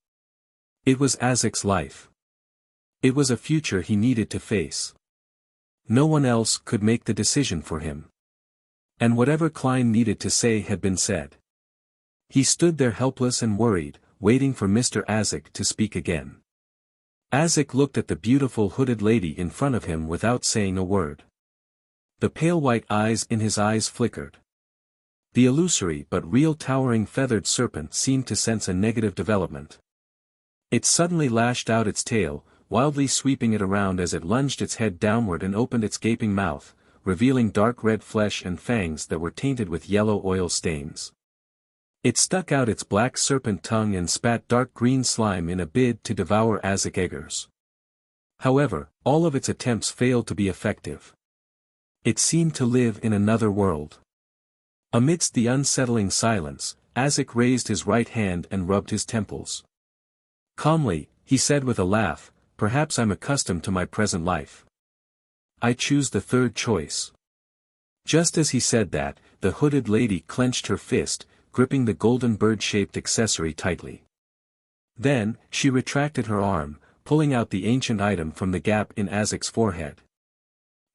It was Isaac's life. It was a future he needed to face. No one else could make the decision for him. And whatever Klein needed to say had been said. He stood there helpless and worried, waiting for Mr. Isaac to speak again. Isaac looked at the beautiful hooded lady in front of him without saying a word. The pale white eyes in his eyes flickered. The illusory but real towering feathered serpent seemed to sense a negative development. It suddenly lashed out its tail, wildly sweeping it around as it lunged its head downward and opened its gaping mouth, revealing dark red flesh and fangs that were tainted with yellow oil stains. It stuck out its black serpent tongue and spat dark green slime in a bid to devour Isaac Eggers. However, all of its attempts failed to be effective. It seemed to live in another world. Amidst the unsettling silence, Isaac raised his right hand and rubbed his temples. Calmly, he said with a laugh, "Perhaps I'm accustomed to my present life. I choose the third choice." Just as he said that, the hooded lady clenched her fist, gripping the golden bird-shaped accessory tightly. Then, she retracted her arm, pulling out the ancient item from the gap in Isaac's forehead.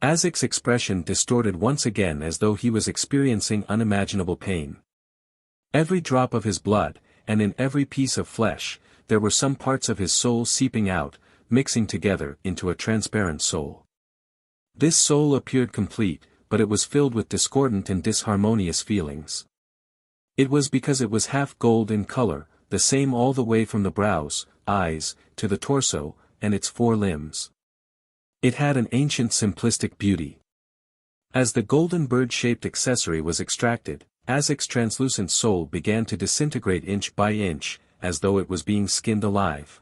Isaac's expression distorted once again as though he was experiencing unimaginable pain. Every drop of his blood, and in every piece of flesh, there were some parts of his soul seeping out, mixing together into a transparent soul. This soul appeared complete, but it was filled with discordant and disharmonious feelings. It was because it was half gold in color, the same all the way from the brows, eyes, to the torso, and its four limbs. It had an ancient simplistic beauty. As the golden bird-shaped accessory was extracted, Isaac's translucent soul began to disintegrate inch by inch, as though it was being skinned alive.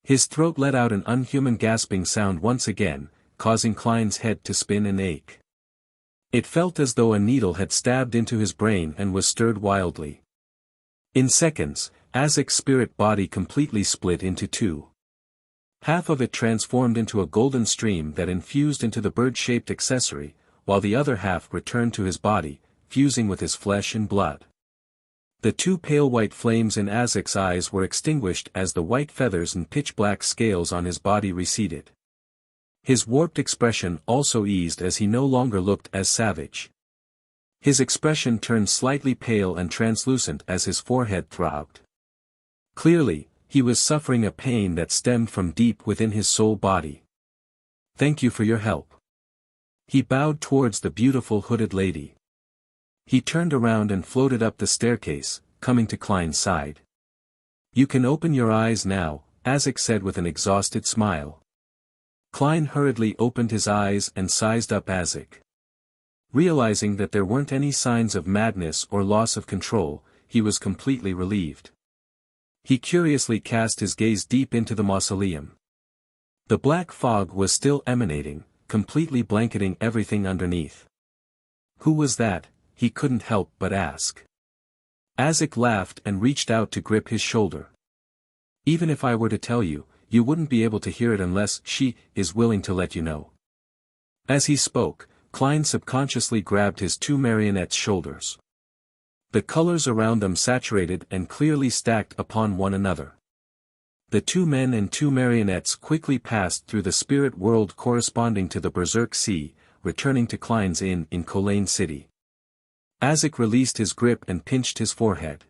His throat let out an unhuman gasping sound once again, causing Klein's head to spin and ache. It felt as though a needle had stabbed into his brain and was stirred wildly. In seconds, Isaac's spirit body completely split into two. Half of it transformed into a golden stream that infused into the bird-shaped accessory, while the other half returned to his body, fusing with his flesh and blood. The two pale white flames in Isaac's eyes were extinguished as the white feathers and pitch-black scales on his body receded. His warped expression also eased as he no longer looked as savage. His expression turned slightly pale and translucent as his forehead throbbed. Clearly, he was suffering a pain that stemmed from deep within his soul body. "Thank you for your help." He bowed towards the beautiful hooded lady. He turned around and floated up the staircase, coming to Klein's side. "You can open your eyes now," Isaac said with an exhausted smile. Klein hurriedly opened his eyes and sized up Isaac. Realizing that there weren't any signs of madness or loss of control, he was completely relieved. He curiously cast his gaze deep into the mausoleum. The black fog was still emanating, completely blanketing everything underneath. Who was that? He couldn't help but ask. Isaac laughed and reached out to grip his shoulder. "Even if I were to tell you, you wouldn't be able to hear it unless she is willing to let you know." As he spoke, Klein subconsciously grabbed his two marionettes' shoulders. The colors around them saturated and clearly stacked upon one another. The two men and two marionettes quickly passed through the spirit world corresponding to the Berserk Sea, returning to Klein's inn in Kolain City. Isaac released his grip and pinched his forehead.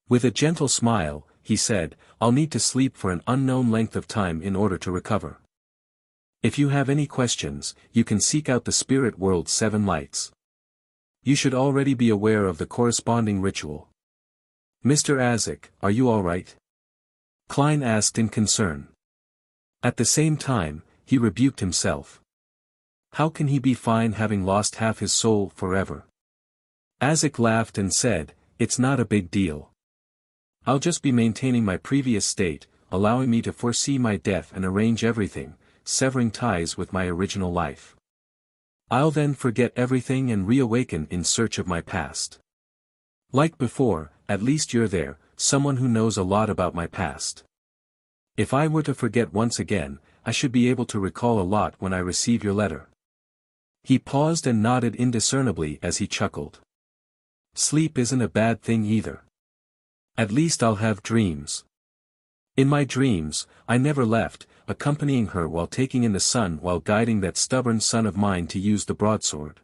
With a gentle smile, he said, "I'll need to sleep for an unknown length of time in order to recover. If you have any questions, you can seek out the spirit world's 7 lights. You should already be aware of the corresponding ritual." "Mr. Isaac, are you all right?" Klein asked in concern. At the same time, he rebuked himself. How can he be fine having lost half his soul forever? Isaac laughed and said, "It's not a big deal. I'll just be maintaining my previous state, allowing me to foresee my death and arrange everything, severing ties with my original life. I'll then forget everything and reawaken in search of my past. Like before, at least you're there, someone who knows a lot about my past. If I were to forget once again, I should be able to recall a lot when I receive your letter." He paused and nodded indiscernibly as he chuckled. "Sleep isn't a bad thing either. At least I'll have dreams. In my dreams, I never left, accompanying her while taking in the sun while guiding that stubborn son of mine to use the broadsword.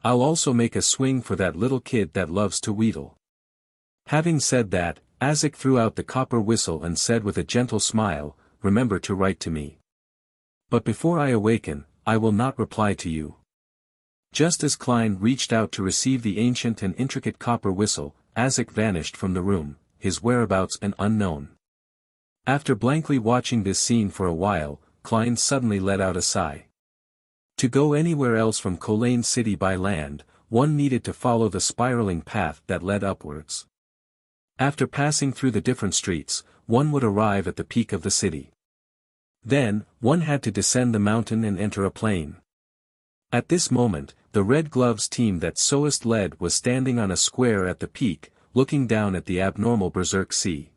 I'll also make a swing for that little kid that loves to wheedle." Having said that, Isaac threw out the copper whistle and said with a gentle smile, "Remember to write to me. But before I awaken, I will not reply to you." Just as Klein reached out to receive the ancient and intricate copper whistle, Isaac vanished from the room, his whereabouts an unknown. After blankly watching this scene for a while, Klein suddenly let out a sigh. To go anywhere else from Kolain City by land, one needed to follow the spiraling path that led upwards. After passing through the different streets, one would arrive at the peak of the city. Then, one had to descend the mountain and enter a plain. At this moment, the Red Gloves team that Soest led was standing on a square at the peak, looking down at the abnormal Berserk Sea.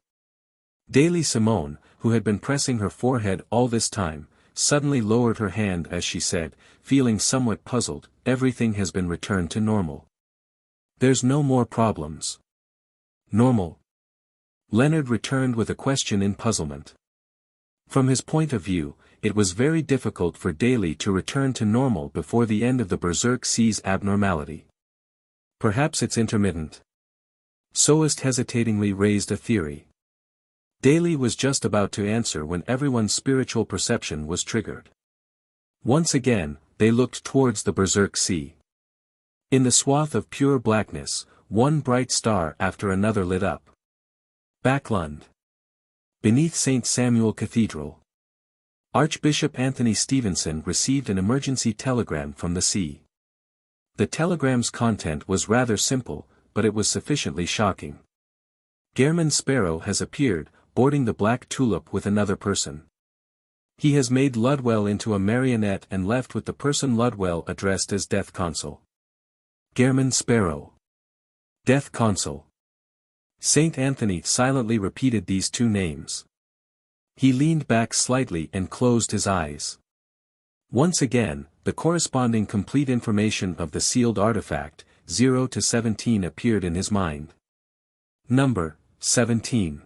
Daily Simone, who had been pressing her forehead all this time, suddenly lowered her hand as she said, feeling somewhat puzzled, "Everything has been returned to normal. There's no more problems." "Normal?" Leonard returned with a question in puzzlement. From his point of view, it was very difficult for Daily to return to normal before the end of the Berserk Sea's abnormality. Perhaps it's intermittent. Soest hesitatingly raised a theory. Daily was just about to answer when everyone's spiritual perception was triggered. Once again, they looked towards the Berserk Sea. In the swath of pure blackness, one bright star after another lit up. Backlund. Beneath St. Samuel Cathedral. Archbishop Anthony Stevenson received an emergency telegram from the sea. The telegram's content was rather simple, but it was sufficiently shocking. Gehrman Sparrow has appeared, boarding the Black Tulip with another person. He has made Ludwell into a marionette and left with the person Ludwell addressed as Death Consul. Gehrman Sparrow. Death Consul. Saint Anthony silently repeated these two names. He leaned back slightly and closed his eyes. Once again, the corresponding complete information of the sealed artifact, 0 to 17 appeared in his mind. Number, 17.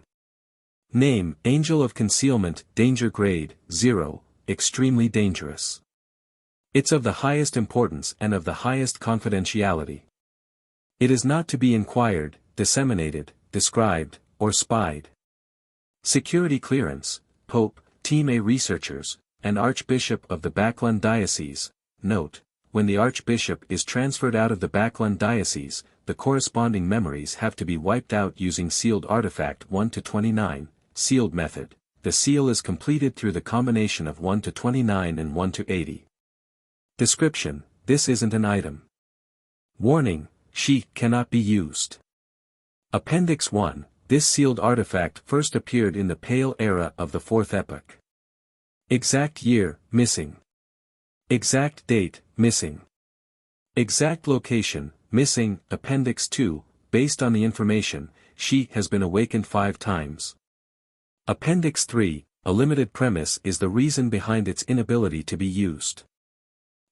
Name, Angel of Concealment, Danger Grade, 0, extremely dangerous. It's of the highest importance and of the highest confidentiality. It is not to be inquired, disseminated, described, or spied. Security clearance, Pope, Team A researchers, and Archbishop of the Backland Diocese. Note, when the Archbishop is transferred out of the Backland Diocese, the corresponding memories have to be wiped out using sealed artifact 1-29, sealed method. The seal is completed through the combination of 1-29 and 1-80. Description, this isn't an item. Warning, she cannot be used. Appendix 1, this sealed artifact first appeared in the Pale Era of the Fourth Epoch. Exact year, missing. Exact date, missing. Exact location, missing. Appendix 2, based on the information, she has been awakened 5 times. Appendix 3, a limited premise is the reason behind its inability to be used.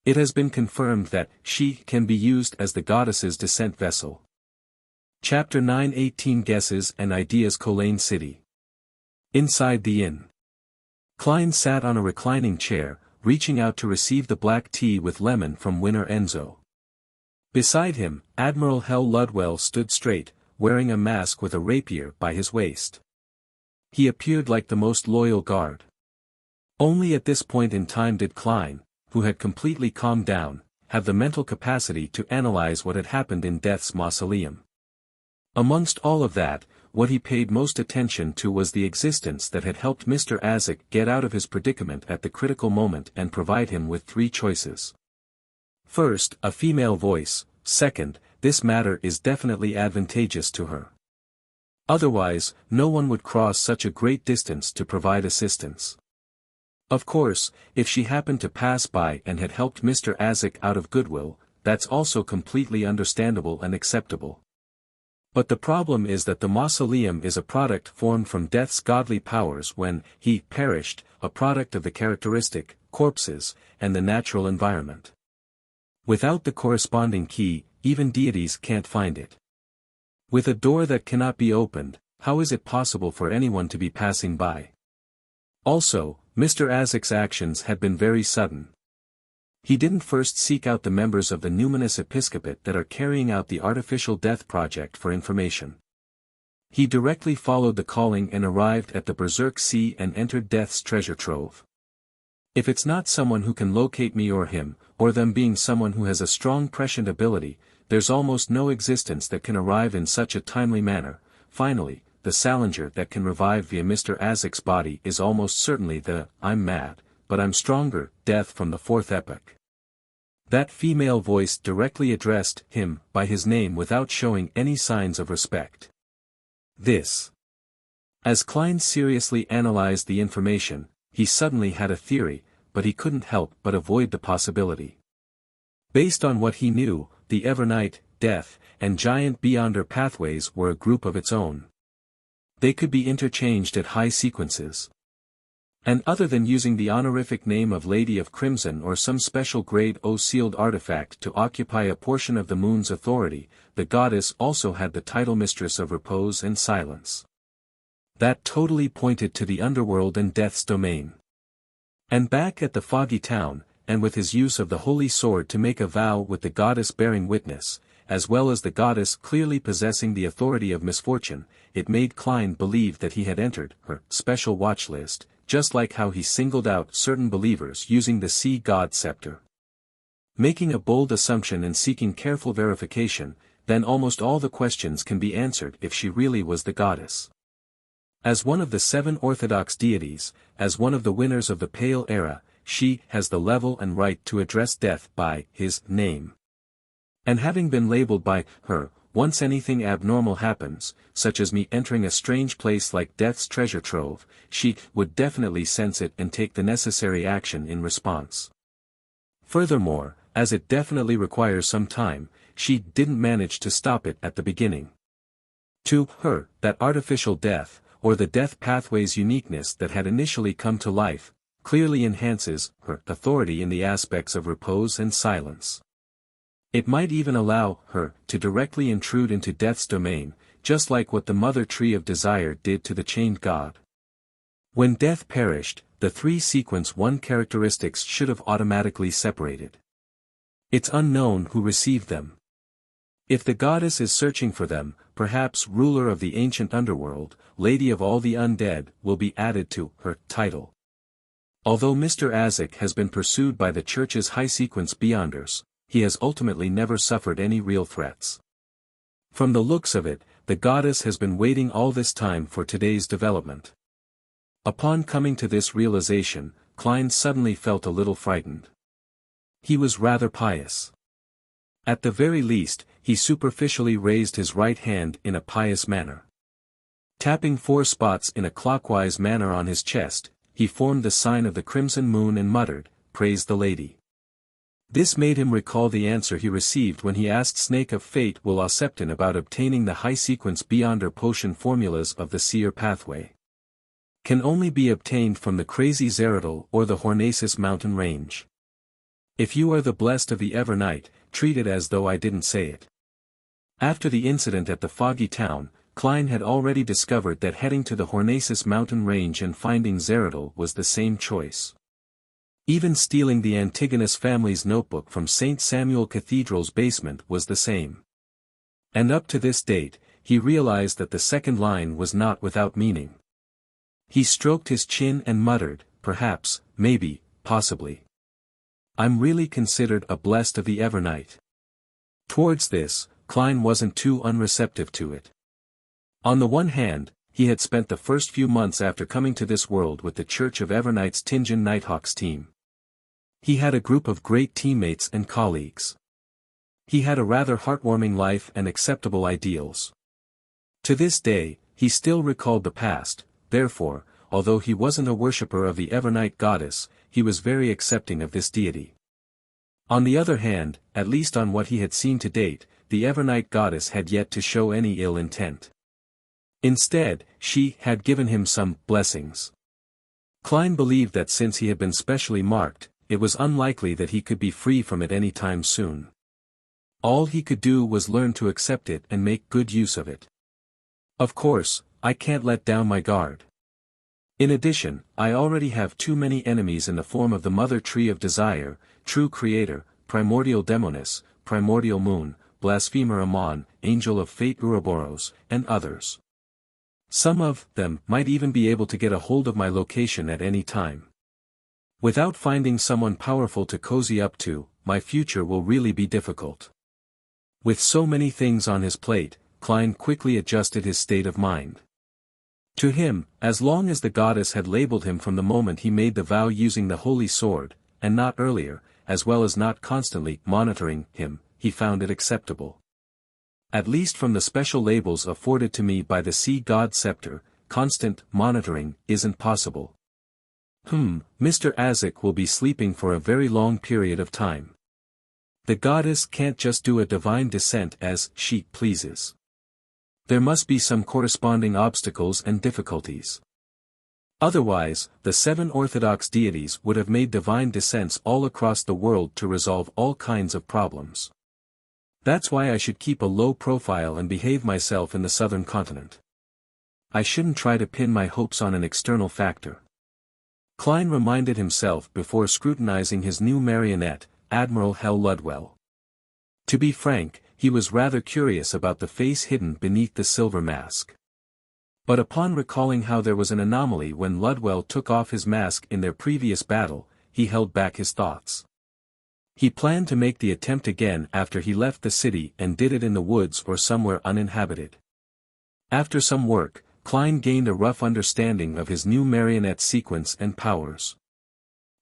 It has been confirmed that she can be used as the goddess's descent vessel. Chapter 9 18 Guesses and Ideas Colane City. Inside the inn. Klein sat on a reclining chair, reaching out to receive the black tea with lemon from Winner Enzo. Beside him, Admiral Hell Ludwell stood straight, wearing a mask with a rapier by his waist. He appeared like the most loyal guard. Only at this point in time did Klein, who had completely calmed down, have the mental capacity to analyze what had happened in Death's mausoleum. Amongst all of that, what he paid most attention to was the existence that had helped Mr. Azek get out of his predicament at the critical moment and provide him with 3 choices. First, a female voice. Second, this matter is definitely advantageous to her. Otherwise, no one would cross such a great distance to provide assistance. Of course, if she happened to pass by and had helped Mr. Azek out of goodwill, that's also completely understandable and acceptable. But the problem is that the mausoleum is a product formed from Death's godly powers when he perished, a product of the characteristic, corpses, and the natural environment. Without the corresponding key, even deities can't find it. With a door that cannot be opened, how is it possible for anyone to be passing by? Also, Mr. Azek's actions had been very sudden. He didn't first seek out the members of the numinous episcopate that are carrying out the artificial death project for information. He directly followed the calling and arrived at the Berserk Sea and entered Death's treasure trove. If it's not someone who can locate me or him, or them being someone who has a strong prescient ability, there's almost no existence that can arrive in such a timely manner. Finally, the Salinger that can revive via Mr. Azek's body is almost certainly the, I'm mad, but I'm stronger, Death from the Fourth Epoch. That female voice directly addressed him by his name without showing any signs of respect. This. As Klein seriously analyzed the information, he suddenly had a theory, but he couldn't help but avoid the possibility. Based on what he knew, the Evernight, Death, and Giant Beyonder pathways were a group of its own. They could be interchanged at high sequences. And other than using the honorific name of Lady of Crimson or some special grade O sealed artifact to occupy a portion of the moon's authority, the goddess also had the title Mistress of Repose and Silence. That totally pointed to the underworld and Death's domain. And back at the foggy town, and with his use of the holy sword to make a vow with the goddess bearing witness, as well as the goddess clearly possessing the authority of misfortune, it made Klein believe that he had entered her special watch list, just like how he singled out certain believers using the sea god scepter. Making a bold assumption and seeking careful verification, then almost all the questions can be answered if she really was the goddess. As one of the 7 orthodox deities, as one of the winners of the Pale Era, she has the level and right to address Death by his name. And having been labeled by her, once anything abnormal happens, such as me entering a strange place like Death's treasure trove, she would definitely sense it and take the necessary action in response. Furthermore, as it definitely requires some time, she didn't manage to stop it at the beginning. To her, that artificial death, or the death pathway's uniqueness that had initially come to life, clearly enhances her authority in the aspects of repose and silence. It might even allow her to directly intrude into Death's domain, just like what the mother tree of desire did to the chained god. When death perished, the three sequence 1 characteristics should have automatically separated. It's unknown who received them. If the goddess is searching for them, perhaps ruler of the ancient underworld, lady of all the undead, will be added to her title. Although Mr. Azek has been pursued by the church's high-sequence beyonders, he has ultimately never suffered any real threats. From the looks of it, the goddess has been waiting all this time for today's development. Upon coming to this realization, Klein suddenly felt a little frightened. He was rather pious. At the very least, he superficially raised his right hand in a pious manner. Tapping 4 spots in a clockwise manner on his chest, he formed the sign of the crimson moon and muttered, "Praise the Lady." This made him recall the answer he received when he asked Snake of Fate Will Septon about obtaining the high-sequence Beyonder potion formulas of the Seer pathway. Can only be obtained from the crazy Zeradal or the Hornacis mountain range. If you are the blessed of the Evernight, treat it as though I didn't say it. After the incident at the Foggy Town, Klein had already discovered that heading to the Hornacis mountain range and finding Zeradal was the same choice. Even stealing the Antigonus family's notebook from St. Samuel Cathedral's basement was the same. And up to this date, he realized that the second line was not without meaning. He stroked his chin and muttered, perhaps, maybe, possibly. I'm really considered a blessed of the Evernight. Towards this, Klein wasn't too unreceptive to it. On the one hand, he had spent the first few months after coming to this world with the Church of Evernight's Tinjin Nighthawks team. He had a group of great teammates and colleagues. He had a rather heartwarming life and acceptable ideals. To this day, he still recalled the past, therefore, although he wasn't a worshipper of the Evernight goddess, he was very accepting of this deity. On the other hand, at least on what he had seen to date, the Evernight goddess had yet to show any ill intent. Instead, she had given him some blessings. Klein believed that since he had been specially marked, it was unlikely that he could be free from it any time soon. All he could do was learn to accept it and make good use of it. Of course, I can't let down my guard. In addition, I already have too many enemies in the form of the Mother Tree of Desire, True Creator, Primordial Demoness, Primordial Moon, Blasphemer Amon, Angel of Fate Ouroboros, and others. Some of them might even be able to get a hold of my location at any time. Without finding someone powerful to cozy up to, my future will really be difficult. With so many things on his plate, Klein quickly adjusted his state of mind. To him, as long as the goddess had labeled him from the moment he made the vow using the holy sword, and not earlier, as well as not constantly monitoring him, he found it acceptable. At least from the special labels afforded to me by the Sea God Scepter, constant monitoring isn't possible. Mr. Azek will be sleeping for a very long period of time. The goddess can't just do a divine descent as she pleases. There must be some corresponding obstacles and difficulties. Otherwise, the 7 orthodox deities would have made divine descents all across the world to resolve all kinds of problems. That's why I should keep a low profile and behave myself in the southern continent. I shouldn't try to pin my hopes on an external factor. Klein reminded himself before scrutinizing his new marionette, Admiral Hell Ludwell. To be frank, he was rather curious about the face hidden beneath the silver mask. But upon recalling how there was an anomaly when Ludwell took off his mask in their previous battle, he held back his thoughts. He planned to make the attempt again after he left the city and did it in the woods or somewhere uninhabited. After some work, Klein gained a rough understanding of his new marionette sequence and powers.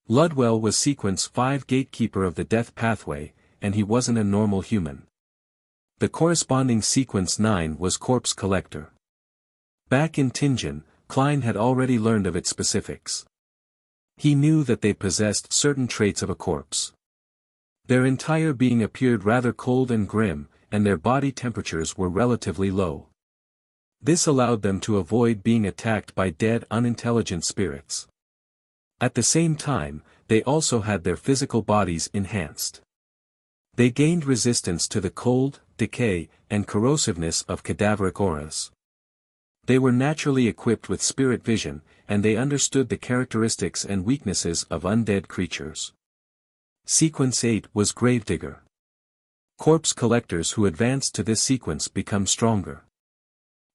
Ludwell was Sequence 5 Gatekeeper of the Death Pathway, and he wasn't a normal human. The corresponding Sequence 9 was Corpse Collector. Back in Tinjin, Klein had already learned of its specifics. He knew that they possessed certain traits of a corpse. Their entire being appeared rather cold and grim, and their body temperatures were relatively low. This allowed them to avoid being attacked by dead unintelligent spirits. At the same time, they also had their physical bodies enhanced. They gained resistance to the cold, decay, and corrosiveness of cadaveric auras. They were naturally equipped with spirit vision, and they understood the characteristics and weaknesses of undead creatures. Sequence 8 was Gravedigger. Corpse collectors who advanced to this sequence become stronger.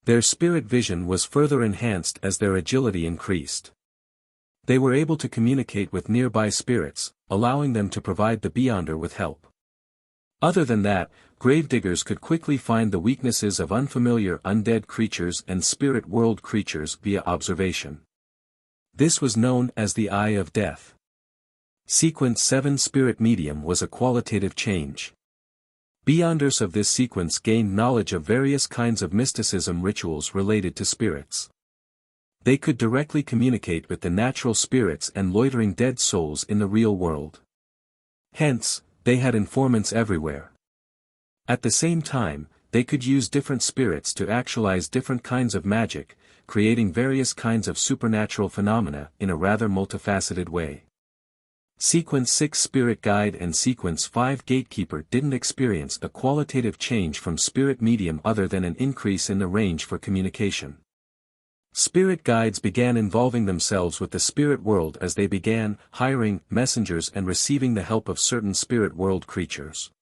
Their spirit vision was further enhanced as their agility increased. They were able to communicate with nearby spirits, allowing them to provide the Beyonder with help. Other than that, gravediggers could quickly find the weaknesses of unfamiliar undead creatures and spirit world creatures via observation. This was known as the Eye of Death. Sequence 7 Spirit Medium was a qualitative change. Beyonders of this sequence gained knowledge of various kinds of mysticism rituals related to spirits. They could directly communicate with the natural spirits and loitering dead souls in the real world. Hence, they had informants everywhere. At the same time, they could use different spirits to actualize different kinds of magic, creating various kinds of supernatural phenomena in a rather multifaceted way. Sequence 6 Spirit Guide and Sequence 5 Gatekeeper didn't experience a qualitative change from Spirit Medium other than an increase in the range for communication. Spirit guides began involving themselves with the spirit world as they began hiring messengers and receiving the help of certain spirit world creatures.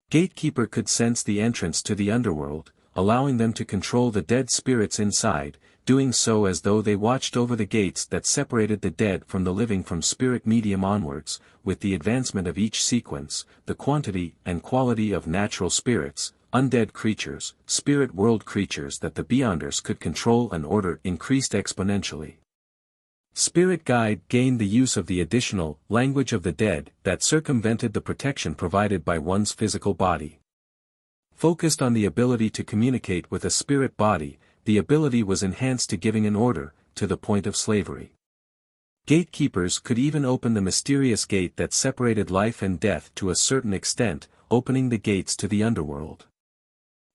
Gatekeeper could sense the entrance to the underworld, allowing them to control the dead spirits inside, doing so as though they watched over the gates that separated the dead from the living from spirit medium onwards. With the advancement of each sequence, the quantity and quality of natural spirits, undead creatures, spirit world creatures that the Beyonders could control and order increased exponentially. Spirit Guide gained the use of the additional language of the dead that circumvented the protection provided by one's physical body. Focused on the ability to communicate with a spirit body, the ability was enhanced to giving an order, to the point of slavery. Gatekeepers could even open the mysterious gate that separated life and death to a certain extent, opening the gates to the underworld.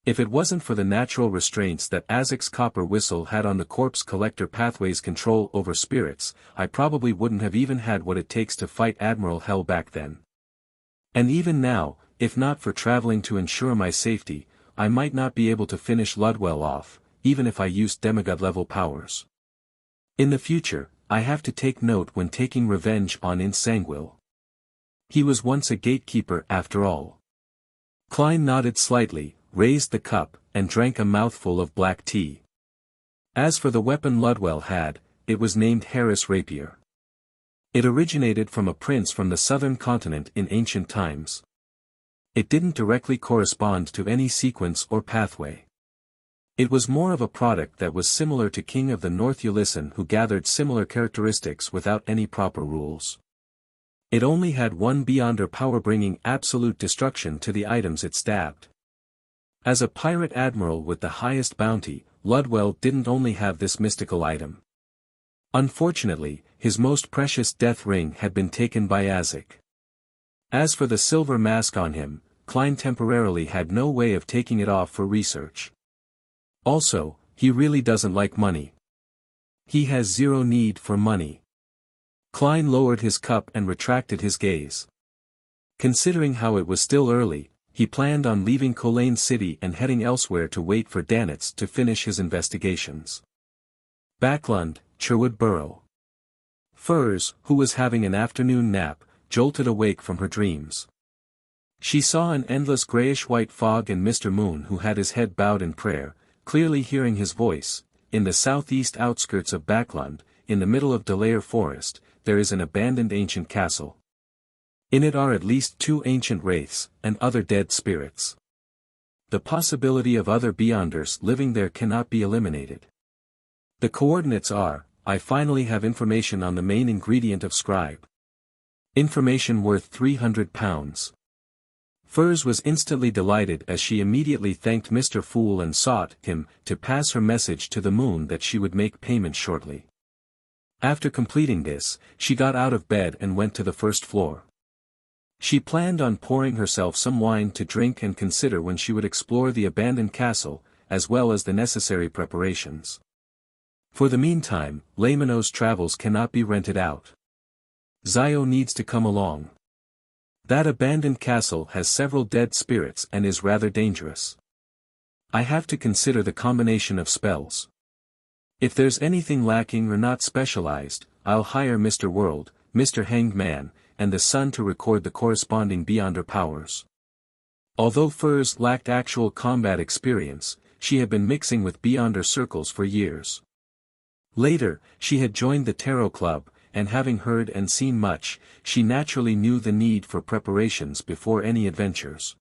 If it wasn't for the natural restraints that Azek's copper whistle had on the corpse collector pathway's control over spirits, I probably wouldn't have even had what it takes to fight Admiral Hell back then. And even now, if not for traveling to ensure my safety, I might not be able to finish Ludwell off, even if I used demigod-level powers. In the future, I have to take note when taking revenge on Insanguil. He was once a gatekeeper after all. Klein nodded slightly, raised the cup, and drank a mouthful of black tea. As for the weapon Ludwell had, it was named Harris Rapier. It originated from a prince from the southern continent in ancient times. It didn't directly correspond to any sequence or pathway. It was more of a product that was similar to King of the North Ulyssen, who gathered similar characteristics without any proper rules. It only had one Beyonder power, bringing absolute destruction to the items it stabbed. As a pirate admiral with the highest bounty, Ludwell didn't only have this mystical item. Unfortunately, his most precious death ring had been taken by Azek. As for the silver mask on him, Klein temporarily had no way of taking it off for research. Also, he really doesn't like money. He has zero need for money. Klein lowered his cup and retracted his gaze. Considering how it was still early, he planned on leaving Colaine City and heading elsewhere to wait for Danitz to finish his investigations. Backlund, Sherwood Borough. Furs, who was having an afternoon nap, jolted awake from her dreams. She saw an endless grayish-white fog and Mr. Moon, who had his head bowed in prayer, clearly hearing his voice. In the southeast outskirts of Backlund, in the middle of Delaire Forest, there is an abandoned ancient castle. In it are at least 2 ancient wraiths, and other dead spirits. The possibility of other Beyonders living there cannot be eliminated. The coordinates are, I finally have information on the main ingredient of scribe. Information worth 300 pounds. Furs was instantly delighted as she immediately thanked Mr. Fool and sought him to pass her message to the moon that she would make payment shortly. After completing this, she got out of bed and went to the first floor. She planned on pouring herself some wine to drink and consider when she would explore the abandoned castle, as well as the necessary preparations. For the meantime, Lamino's travels cannot be rented out. Zio needs to come along. That abandoned castle has several dead spirits and is rather dangerous. I have to consider the combination of spells. If there's anything lacking or not specialized, I'll hire Mr. World, Mr. Hanged Man, and the Sun to record the corresponding Beyonder powers. Although Furs lacked actual combat experience, she had been mixing with Beyonder circles for years. Later, she had joined the Tarot Club, and having heard and seen much, she naturally knew the need for preparations before any adventures.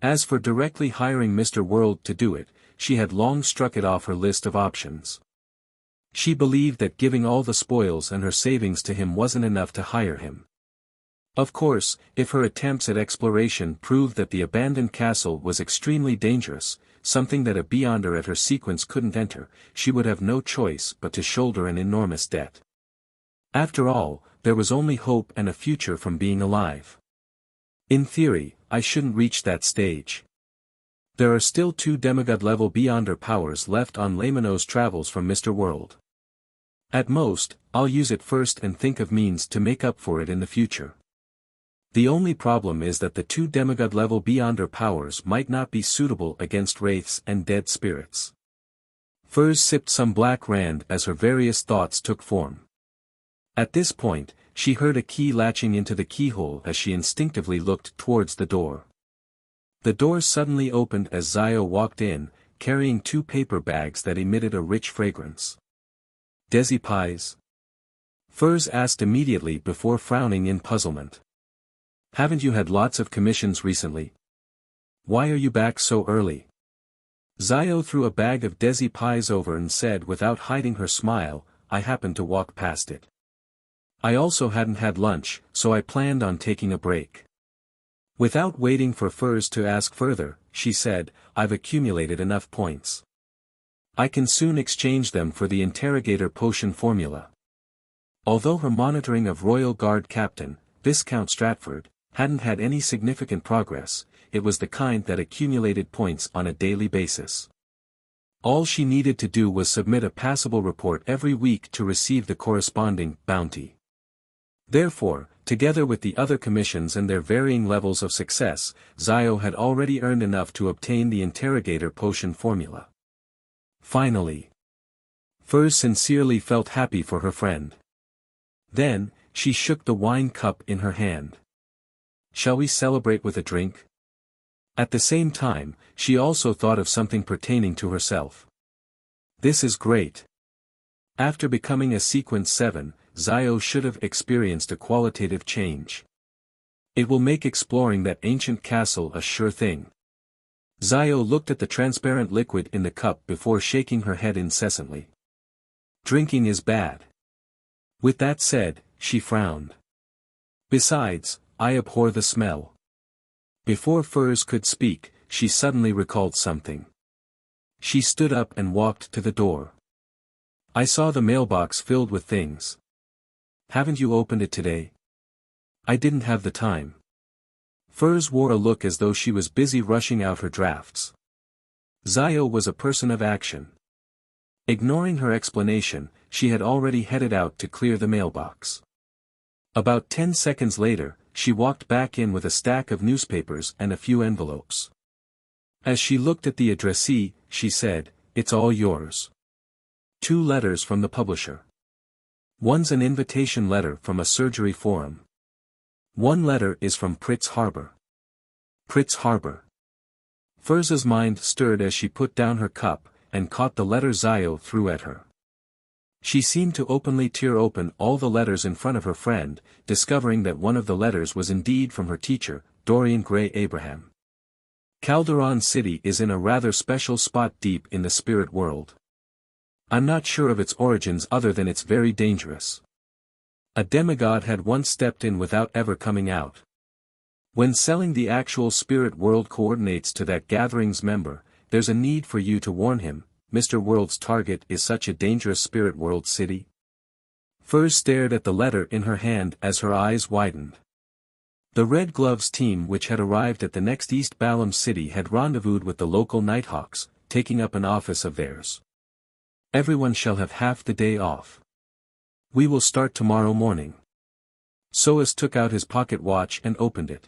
As for directly hiring Mr. World to do it, she had long struck it off her list of options. She believed that giving all the spoils and her savings to him wasn't enough to hire him. Of course, if her attempts at exploration proved that the abandoned castle was extremely dangerous, something that a Beyonder at her sequence couldn't enter, she would have no choice but to shoulder an enormous debt. After all, there was only hope and a future from being alive. In theory, I shouldn't reach that stage. There are still 2 demigod-level Beyonder powers left on Lamino's travels from Mr. World. At most, I'll use it first and think of means to make up for it in the future. The only problem is that the 2 demigod-level Beyonder powers might not be suitable against wraiths and dead spirits. Furs sipped some black rand as her various thoughts took form. At this point, she heard a key latching into the keyhole as she instinctively looked towards the door. The door suddenly opened as Zio walked in, carrying 2 paper bags that emitted a rich fragrance. "Desi pies?" Furs asked immediately before frowning in puzzlement. "Haven't you had lots of commissions recently? Why are you back so early?" Zio threw a bag of Desi pies over and said without hiding her smile, "I happened to walk past it. I also hadn't had lunch, so I planned on taking a break." Without waiting for Furs to ask further, she said, "I've accumulated enough points. I can soon exchange them for the interrogator potion formula." Although her monitoring of Royal Guard Captain, Viscount Stratford, hadn't had any significant progress, it was the kind that accumulated points on a daily basis. All she needed to do was submit a passable report every week to receive the corresponding bounty. Therefore, together with the other commissions and their varying levels of success, Zio had already earned enough to obtain the interrogator potion formula. Finally, Furs sincerely felt happy for her friend. Then, she shook the wine cup in her hand. "Shall we celebrate with a drink?" At the same time, she also thought of something pertaining to herself. "This is great. After becoming a Sequence 7, Zio should have experienced a qualitative change. It will make exploring that ancient castle a sure thing." Zio looked at the transparent liquid in the cup before shaking her head incessantly. "Drinking is bad." With that said, she frowned. "Besides, I abhor the smell." Before Furs could speak, she suddenly recalled something. She stood up and walked to the door. "I saw the mailbox filled with things. Haven't you opened it today?" "I didn't have the time." Furs wore a look as though she was busy rushing out her drafts. Zio was a person of action. Ignoring her explanation, she had already headed out to clear the mailbox. About 10 seconds later, she walked back in with a stack of newspapers and a few envelopes. As she looked at the addressee, she said, "It's all yours." 2 letters from the publisher. One's an invitation letter from a surgery forum. One letter is from Pritz Harbor. Pritz Harbor. Furz's mind stirred as she put down her cup, and caught the letter Zio threw at her. She seemed to openly tear open all the letters in front of her friend, discovering that one of the letters was indeed from her teacher, Dorian Gray Abraham. Calderon City is in a rather special spot deep in the spirit world. I'm not sure of its origins other than it's very dangerous. A demigod had once stepped in without ever coming out. When selling the actual spirit world coordinates to that gathering's member, there's a need for you to warn him, Mr. World's target is such a dangerous spirit world city. Furs stared at the letter in her hand as her eyes widened. The Red Gloves team which had arrived at the next East Balam city had rendezvoused with the local Nighthawks, taking up an office of theirs. Everyone shall have half the day off. We will start tomorrow morning. Soas took out his pocket watch and opened it.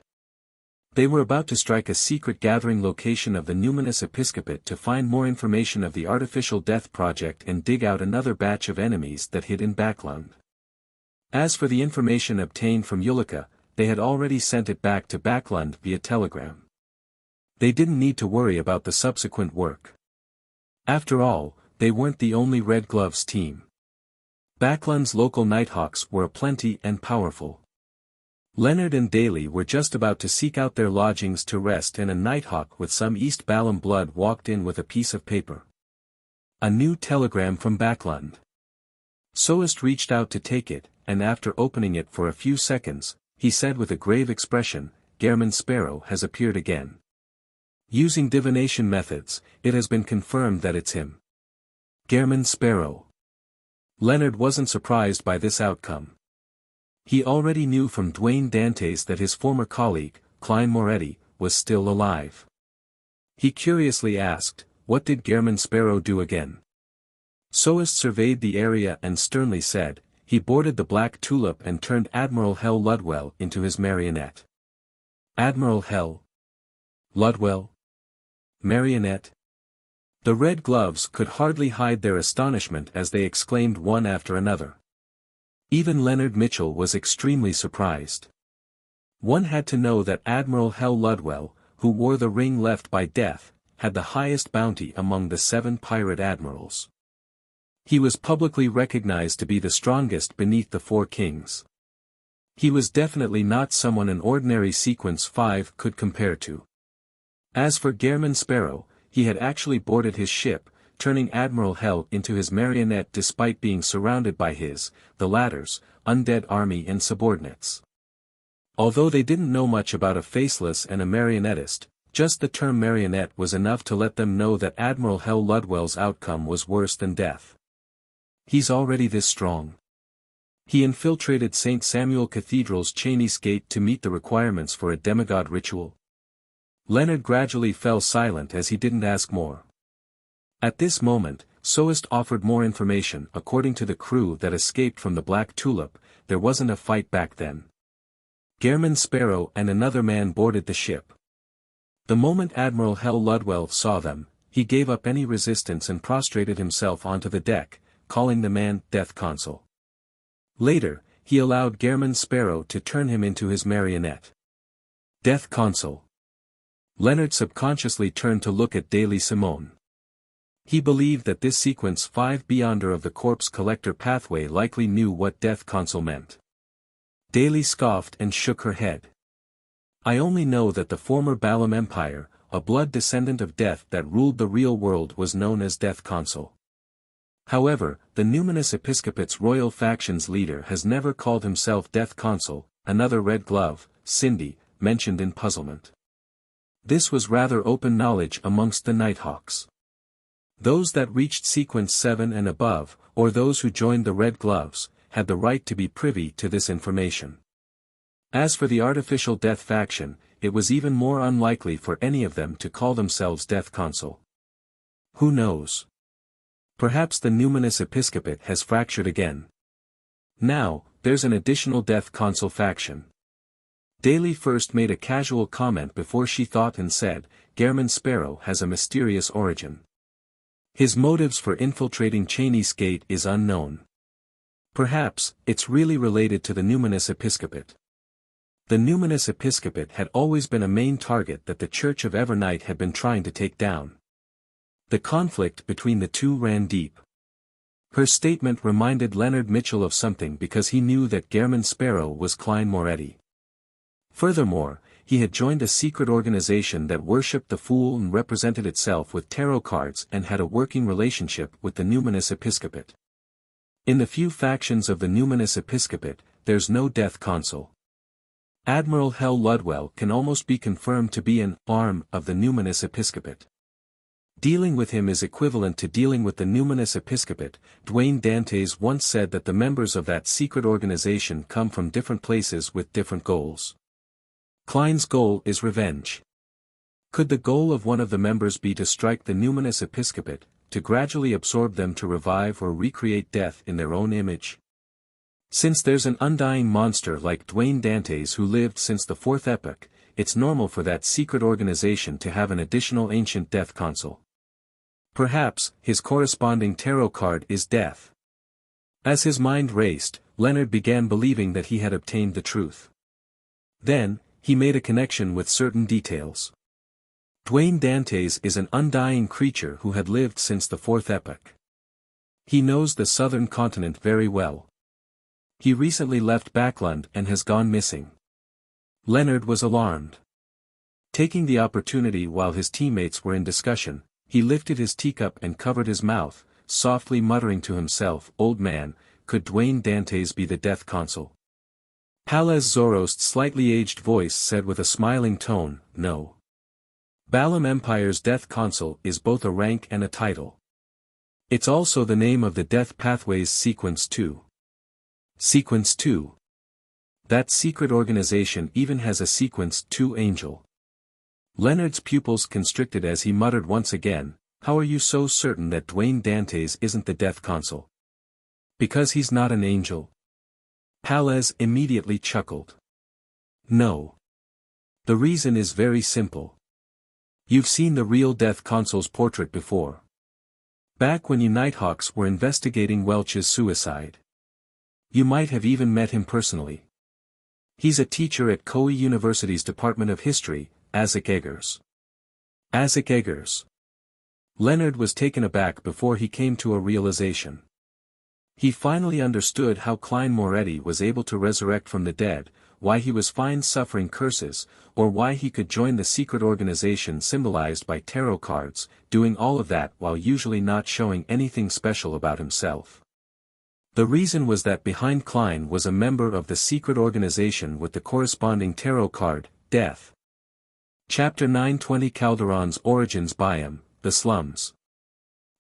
They were about to strike a secret gathering location of the Numinous Episcopate to find more information of the Artificial Death Project and dig out another batch of enemies that hid in Backland. As for the information obtained from Ulika, they had already sent it back to Backland via telegram. They didn't need to worry about the subsequent work. After all, they weren't the only Red Gloves team. Backland's local Nighthawks were aplenty and powerful. Leonard and Daly were just about to seek out their lodgings to rest, and a Nighthawk with some East Balam blood walked in with a piece of paper. A new telegram from Backland. Soest reached out to take it, and after opening it for a few seconds, he said with a grave expression, "Gehrman Sparrow has appeared again. Using divination methods, it has been confirmed that it's him. Gehrman Sparrow." Leonard wasn't surprised by this outcome. He already knew from Dwayne Dantes that his former colleague, Klein Moretti, was still alive. He curiously asked, "What did Gehrman Sparrow do again?" Soest surveyed the area and sternly said, "He boarded the Black Tulip and turned Admiral Hell Ludwell into his marionette." Admiral Hell Ludwell? Marionette? The Red Gloves could hardly hide their astonishment as they exclaimed one after another. Even Leonard Mitchell was extremely surprised. One had to know that Admiral Hell Ludwell, who wore the ring left by death, had the highest bounty among the 7 pirate admirals. He was publicly recognized to be the strongest beneath the 4 kings. He was definitely not someone an ordinary Sequence 5 could compare to. As for Gehrman Sparrow, he had actually boarded his ship, turning Admiral Hell into his marionette despite being surrounded by the latter's, undead army and subordinates. Although they didn't know much about a faceless and a marionettist, just the term marionette was enough to let them know that Admiral Hell Ludwell's outcome was worse than death. He's already this strong. He infiltrated St. Samuel Cathedral's Chinese Gate to meet the requirements for a demigod ritual. Leonard gradually fell silent as he didn't ask more. At this moment, Soest offered more information. According to the crew that escaped from the Black Tulip, there wasn't a fight back then. Gehrman Sparrow and another man boarded the ship. The moment Admiral Hell Ludwell saw them, he gave up any resistance and prostrated himself onto the deck, calling the man Death Consul. Later, he allowed Gehrman Sparrow to turn him into his marionette. Death Consul. Leonard subconsciously turned to look at Daly Simone. He believed that this Sequence 5 Beyonder of the Corpse Collector pathway likely knew what Death Consul meant. Daly scoffed and shook her head. "I only know that the former Balam Empire, a blood descendant of death that ruled the real world, was known as Death Consul. However, the Numinous Episcopate's royal faction's leader has never called himself Death Consul," another Red Glove, Cindy, mentioned in puzzlement. This was rather open knowledge amongst the Nighthawks. Those that reached Sequence 7 and above, or those who joined the Red Gloves, had the right to be privy to this information. As for the Artificial Death faction, it was even more unlikely for any of them to call themselves Death Consul. Who knows? Perhaps the Numinous Episcopate has fractured again. Now, there's an additional Death Consul faction. Daly first made a casual comment before she thought and said, "Gehrman Sparrow has a mysterious origin. His motives for infiltrating Chinese Gate is unknown. Perhaps, it's really related to the Numinous Episcopate." The Numinous Episcopate had always been a main target that the Church of Evernight had been trying to take down. The conflict between the two ran deep. Her statement reminded Leonard Mitchell of something because he knew that Gehrman Sparrow was Klein Moretti. Furthermore, he had joined a secret organization that worshipped the Fool and represented itself with tarot cards and had a working relationship with the Numinous Episcopate. In the few factions of the Numinous Episcopate, there's no Death Consul. Admiral Hell Ludwell can almost be confirmed to be an arm of the Numinous Episcopate. Dealing with him is equivalent to dealing with the Numinous Episcopate. Dwayne Dantes once said that the members of that secret organization come from different places with different goals. Klein's goal is revenge. Could the goal of one of the members be to strike the Numinous Episcopate, to gradually absorb them to revive or recreate death in their own image? Since there's an undying monster like Dwayne Dantes who lived since the fourth epoch, it's normal for that secret organization to have an additional ancient death console. Perhaps, his corresponding tarot card is death. As his mind raced, Leonard began believing that he had obtained the truth. Then, he made a connection with certain details. Dwayne Dantes is an undying creature who had lived since the fourth epoch. He knows the southern continent very well. He recently left Backland and has gone missing. Leonard was alarmed. Taking the opportunity while his teammates were in discussion, he lifted his teacup and covered his mouth, softly muttering to himself, "Old man, could Dwayne Dantes be the death console?" Palaz Zorost's slightly aged voice said with a smiling tone, "No. Balam Empire's death console is both a rank and a title. It's also the name of the Death Pathways Sequence 2. Sequence 2. That secret organization even has a Sequence 2 angel." Leonard's pupils constricted as he muttered once again, "How are you so certain that Dwayne Dantes isn't the death console?" "Because he's not an angel." Palaz immediately chuckled. "No. The reason is very simple. You've seen the real death console's portrait before. Back when you Nighthawks were investigating Welch's suicide. You might have even met him personally. He's a teacher at Koei University's Department of History, Isaac Eggers." Isaac Eggers. Leonard was taken aback before he came to a realization. He finally understood how Klein Moretti was able to resurrect from the dead, why he was fine suffering curses, or why he could join the secret organization symbolized by tarot cards, doing all of that while usually not showing anything special about himself. The reason was that behind Klein was a member of the secret organization with the corresponding tarot card, Death. Chapter 920 Calderon's Origins Biome, the Slums.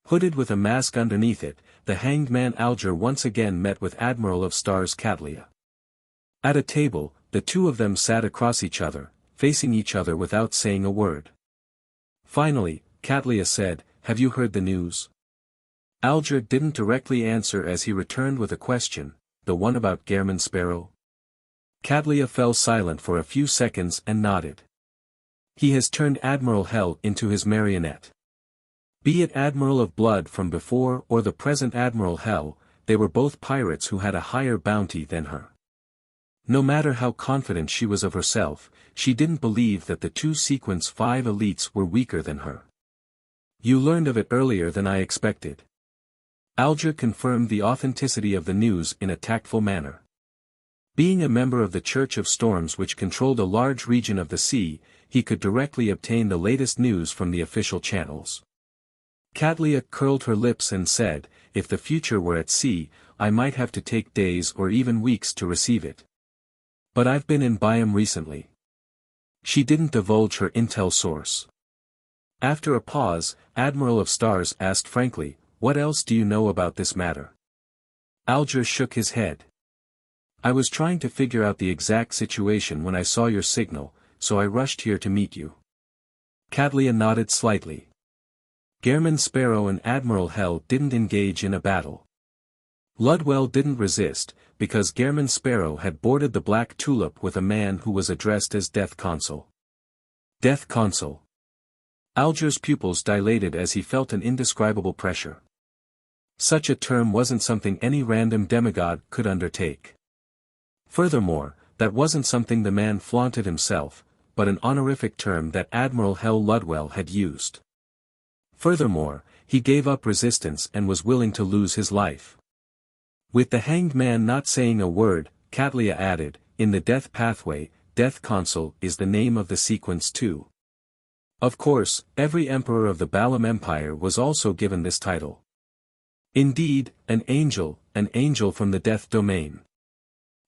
Hooded with a mask underneath it, the hanged man Alger once again met with Admiral of Stars Catlia. At a table, the two of them sat across each other, facing each other without saying a word. Finally, Catlia said, "Have you heard the news?" Alger didn't directly answer as he returned with a question, "The one about Gehrman Sparrow?" Catlia fell silent for a few seconds and nodded. "He has turned Admiral Hell into his marionette. Be it Admiral of Blood from before or the present Admiral Hell, they were both pirates who had a higher bounty than her. No matter how confident she was of herself, she didn't believe that the two Sequence 5 elites were weaker than her. You learned of it earlier than I expected." Alger confirmed the authenticity of the news in a tactful manner. Being a member of the Church of Storms which controlled a large region of the sea, he could directly obtain the latest news from the official channels. Catlia curled her lips and said, "If the future were at sea, I might have to take days or even weeks to receive it. But I've been in Biome recently." She didn't divulge her intel source. After a pause, Admiral of Stars asked frankly, "What else do you know about this matter?" Alger shook his head. "I was trying to figure out the exact situation when I saw your signal, so I rushed here to meet you." Catlia nodded slightly. Gehrman Sparrow and Admiral Hell didn't engage in a battle. Ludwell didn't resist, because Gehrman Sparrow had boarded the Black Tulip with a man who was addressed as Death Consul. Death Consul. Alger's pupils dilated as he felt an indescribable pressure. Such a term wasn't something any random demigod could undertake. Furthermore, that wasn't something the man flaunted himself, but an honorific term that Admiral Hell Ludwell had used. Furthermore, he gave up resistance and was willing to lose his life. With the hanged man not saying a word, Catlia added, "In the Death Pathway, Death Consul is the name of the Sequence 2. Of course, every emperor of the Balam Empire was also given this title. Indeed, an angel from the Death Domain."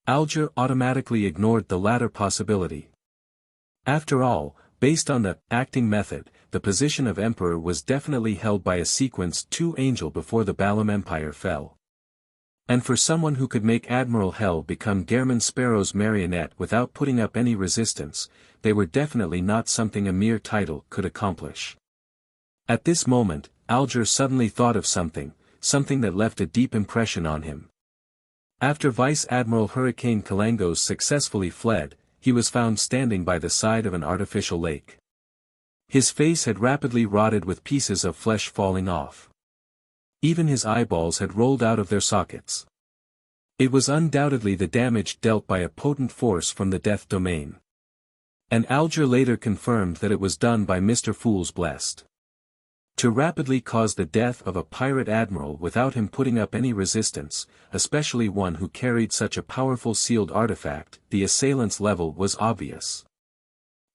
Alger automatically ignored the latter possibility. After all, based on the acting method, the position of emperor was definitely held by a Sequence 2 angel before the Balam Empire fell. And for someone who could make Admiral Hell become Gehrman Sparrow's marionette without putting up any resistance, they were definitely not something a mere title could accomplish. At this moment, Alger suddenly thought of something that left a deep impression on him. After Vice Admiral Hurricane Kalangos successfully fled, he was found standing by the side of an artificial lake. His face had rapidly rotted with pieces of flesh falling off. Even his eyeballs had rolled out of their sockets. It was undoubtedly the damage dealt by a potent force from the death domain. And Alger later confirmed that it was done by Mr. Fool's Blessed. To rapidly cause the death of a pirate admiral without him putting up any resistance, especially one who carried such a powerful sealed artifact, the assailant's level was obvious.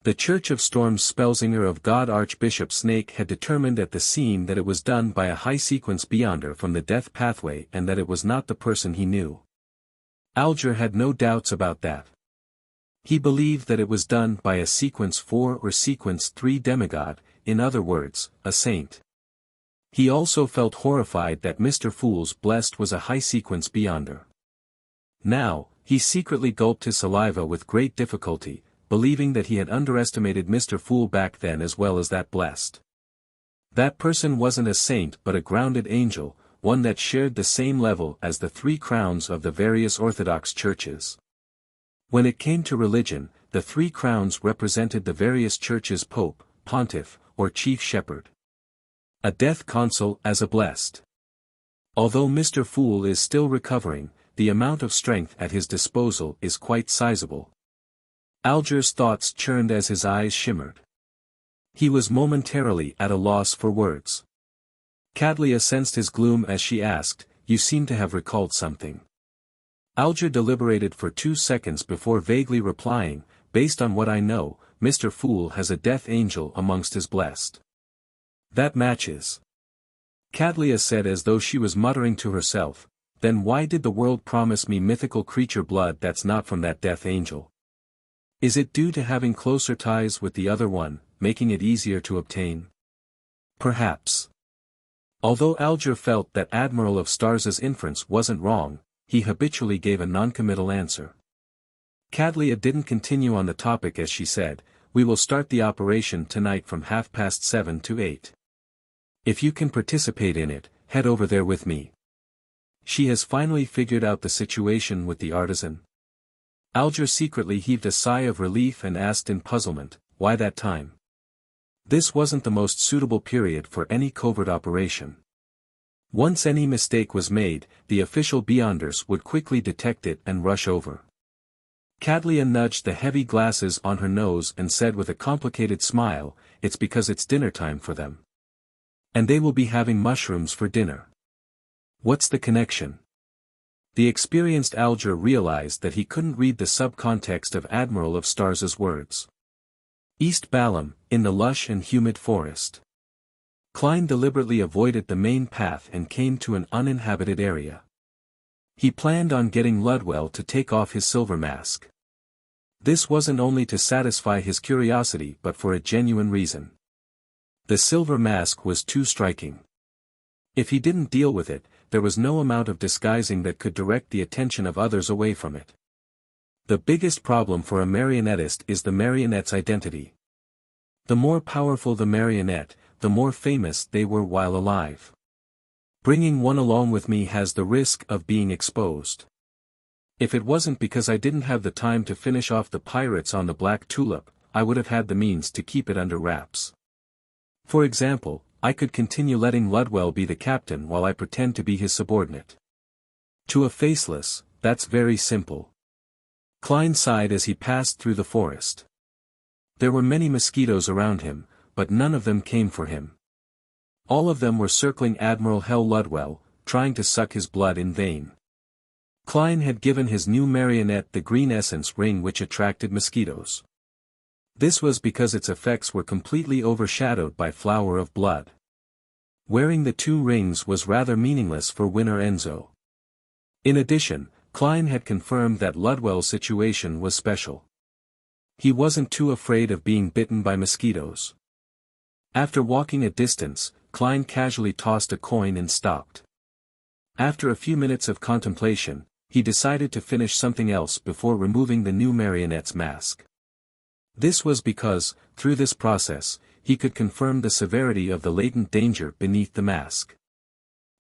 The Church of Storms Spellsinger of God Archbishop Snake had determined at the scene that it was done by a high-sequence beyonder from the death pathway and that it was not the person he knew. Alger had no doubts about that. He believed that it was done by a sequence 4 or sequence 3 demigod, in other words, a saint. He also felt horrified that Mr. Fool's Blessed was a high-sequence beyonder. Now, he secretly gulped his saliva with great difficulty, believing that he had underestimated Mr. Fool back then as well as that Blessed. That person wasn't a saint but a grounded angel, one that shared the same level as the 3 crowns of the various Orthodox churches. When it came to religion, the 3 crowns represented the various churches' pope, pontiff, or chief shepherd. A death consul as a Blessed. Although Mr. Fool is still recovering, the amount of strength at his disposal is quite sizable. Alger's thoughts churned as his eyes shimmered. He was momentarily at a loss for words. Cadlia sensed his gloom as she asked, "You seem to have recalled something." Alger deliberated for 2 seconds before vaguely replying, "Based on what I know, Mr. Fool has a death angel amongst his Blessed." "That matches," Cadlia said as though she was muttering to herself, "then why did the world promise me mythical creature blood that's not from that death angel? Is it due to having closer ties with the other one, making it easier to obtain?" Perhaps. Although Alger felt that Admiral of Stars's inference wasn't wrong, he habitually gave a noncommittal answer. Cadlia didn't continue on the topic as she said, "We will start the operation tonight from 7:30 to 8. If you can participate in it, head over there with me." She has finally figured out the situation with the artisan. Alger secretly heaved a sigh of relief and asked in puzzlement, "Why that time?" This wasn't the most suitable period for any covert operation. Once any mistake was made, the official beyonders would quickly detect it and rush over. Cadlia nudged the heavy glasses on her nose and said with a complicated smile, "It's because it's dinner time for them. And they will be having mushrooms for dinner." What's the connection? The experienced Alger realized that he couldn't read the subcontext of Admiral of Stars's words. East Balam, in the lush and humid forest. Klein deliberately avoided the main path and came to an uninhabited area. He planned on getting Ludwell to take off his silver mask. This wasn't only to satisfy his curiosity but for a genuine reason. The silver mask was too striking. If he didn't deal with it, there was no amount of disguising that could direct the attention of others away from it. The biggest problem for a marionettist is the marionette's identity. The more powerful the marionette, the more famous they were while alive. Bringing one along with me has the risk of being exposed. If it wasn't because I didn't have the time to finish off the pirates on the Black Tulip, I would have had the means to keep it under wraps. For example, I could continue letting Ludwell be the captain while I pretend to be his subordinate. To a faceless, that's very simple. Klein sighed as he passed through the forest. There were many mosquitoes around him, but none of them came for him. All of them were circling Admiral Hell Ludwell, trying to suck his blood in vain. Klein had given his new marionette the green essence ring which attracted mosquitoes. This was because its effects were completely overshadowed by Flower of Blood. Wearing the 2 rings was rather meaningless for Winner Enzo. In addition, Klein had confirmed that Ludwell's situation was special. He wasn't too afraid of being bitten by mosquitoes. After walking a distance, Klein casually tossed a coin and stopped. After a few minutes of contemplation, he decided to finish something else before removing the new marionette's mask. This was because, through this process, he could confirm the severity of the latent danger beneath the mask.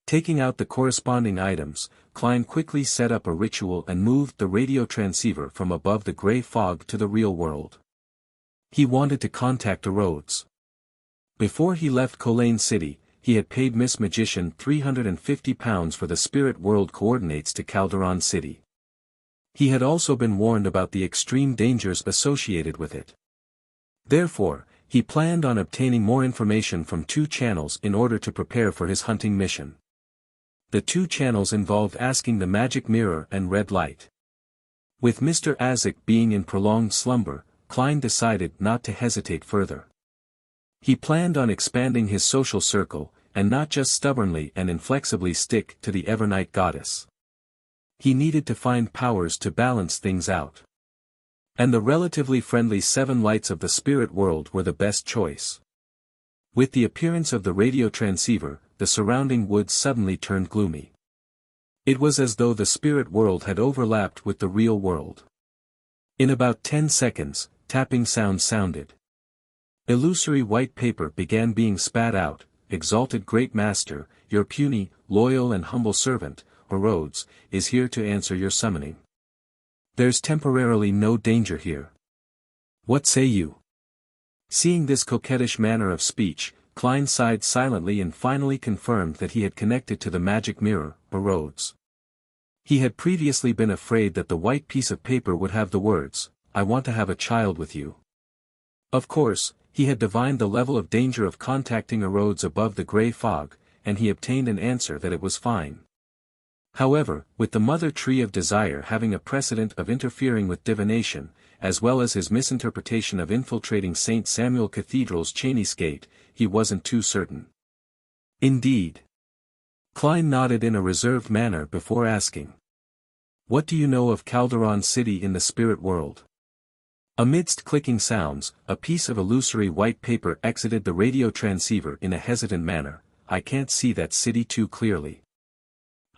Taking out the corresponding items, Klein quickly set up a ritual and moved the radio transceiver from above the gray fog to the real world. He wanted to contact the Rhodes. Before he left Colane City, he had paid Miss Magician £350 for the spirit world coordinates to Calderon City. He had also been warned about the extreme dangers associated with it. Therefore, he planned on obtaining more information from 2 channels in order to prepare for his hunting mission. The 2 channels involved asking the magic mirror and red light. With Mr. Azek being in prolonged slumber, Klein decided not to hesitate further. He planned on expanding his social circle, and not just stubbornly and inflexibly stick to the Evernight goddess. He needed to find powers to balance things out. And the relatively friendly 7 lights of the spirit world were the best choice. With the appearance of the radio transceiver, the surrounding woods suddenly turned gloomy. It was as though the spirit world had overlapped with the real world. In about 10 seconds, tapping sounds sounded. Illusory white paper began being spat out. Exalted Great Master, your puny, loyal and humble servant, Rhodes, is here to answer your summoning. There's temporarily no danger here. What say you? Seeing this coquettish manner of speech, Klein sighed silently and finally confirmed that he had connected to the magic mirror, Rhodes. He had previously been afraid that the white piece of paper would have the words, "I want to have a child with you." Of course, he had divined the level of danger of contacting Rhodes above the grey fog, and he obtained an answer that it was fine. However, with the mother tree of desire having a precedent of interfering with divination, as well as his misinterpretation of infiltrating St. Samuel Cathedral's Cheyney's-gate, he wasn't too certain. Indeed. Klein nodded in a reserved manner before asking. What do you know of Calderon City in the spirit world? Amidst clicking sounds, a piece of illusory white paper exited the radio transceiver in a hesitant manner. I can't see that city too clearly.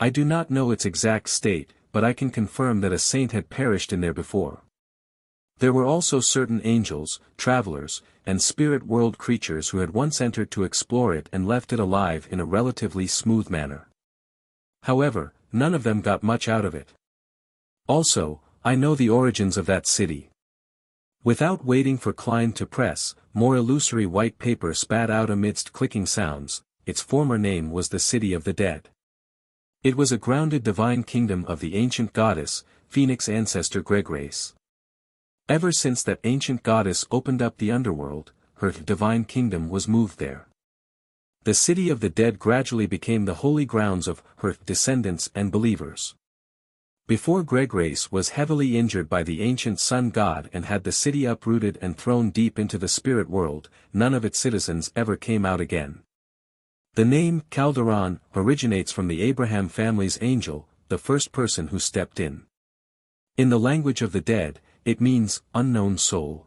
I do not know its exact state, but I can confirm that a saint had perished in there before. There were also certain angels, travelers, and spirit world creatures who had once entered to explore it and left it alive in a relatively smooth manner. However, none of them got much out of it. Also, I know the origins of that city. Without waiting for Klein to press, more illusory white paper spat out amidst clicking sounds. Its former name was the City of the Dead. It was a grounded divine kingdom of the ancient goddess, Phoenix ancestor Greggrace. Ever since that ancient goddess opened up the underworld, her divine kingdom was moved there. The City of the Dead gradually became the holy grounds of her descendants and believers. Before Greggrace was heavily injured by the ancient sun god and had the city uprooted and thrown deep into the spirit world, none of its citizens ever came out again. The name Calderon originates from the Abraham family's angel, the first person who stepped in. In the language of the dead, it means unknown soul.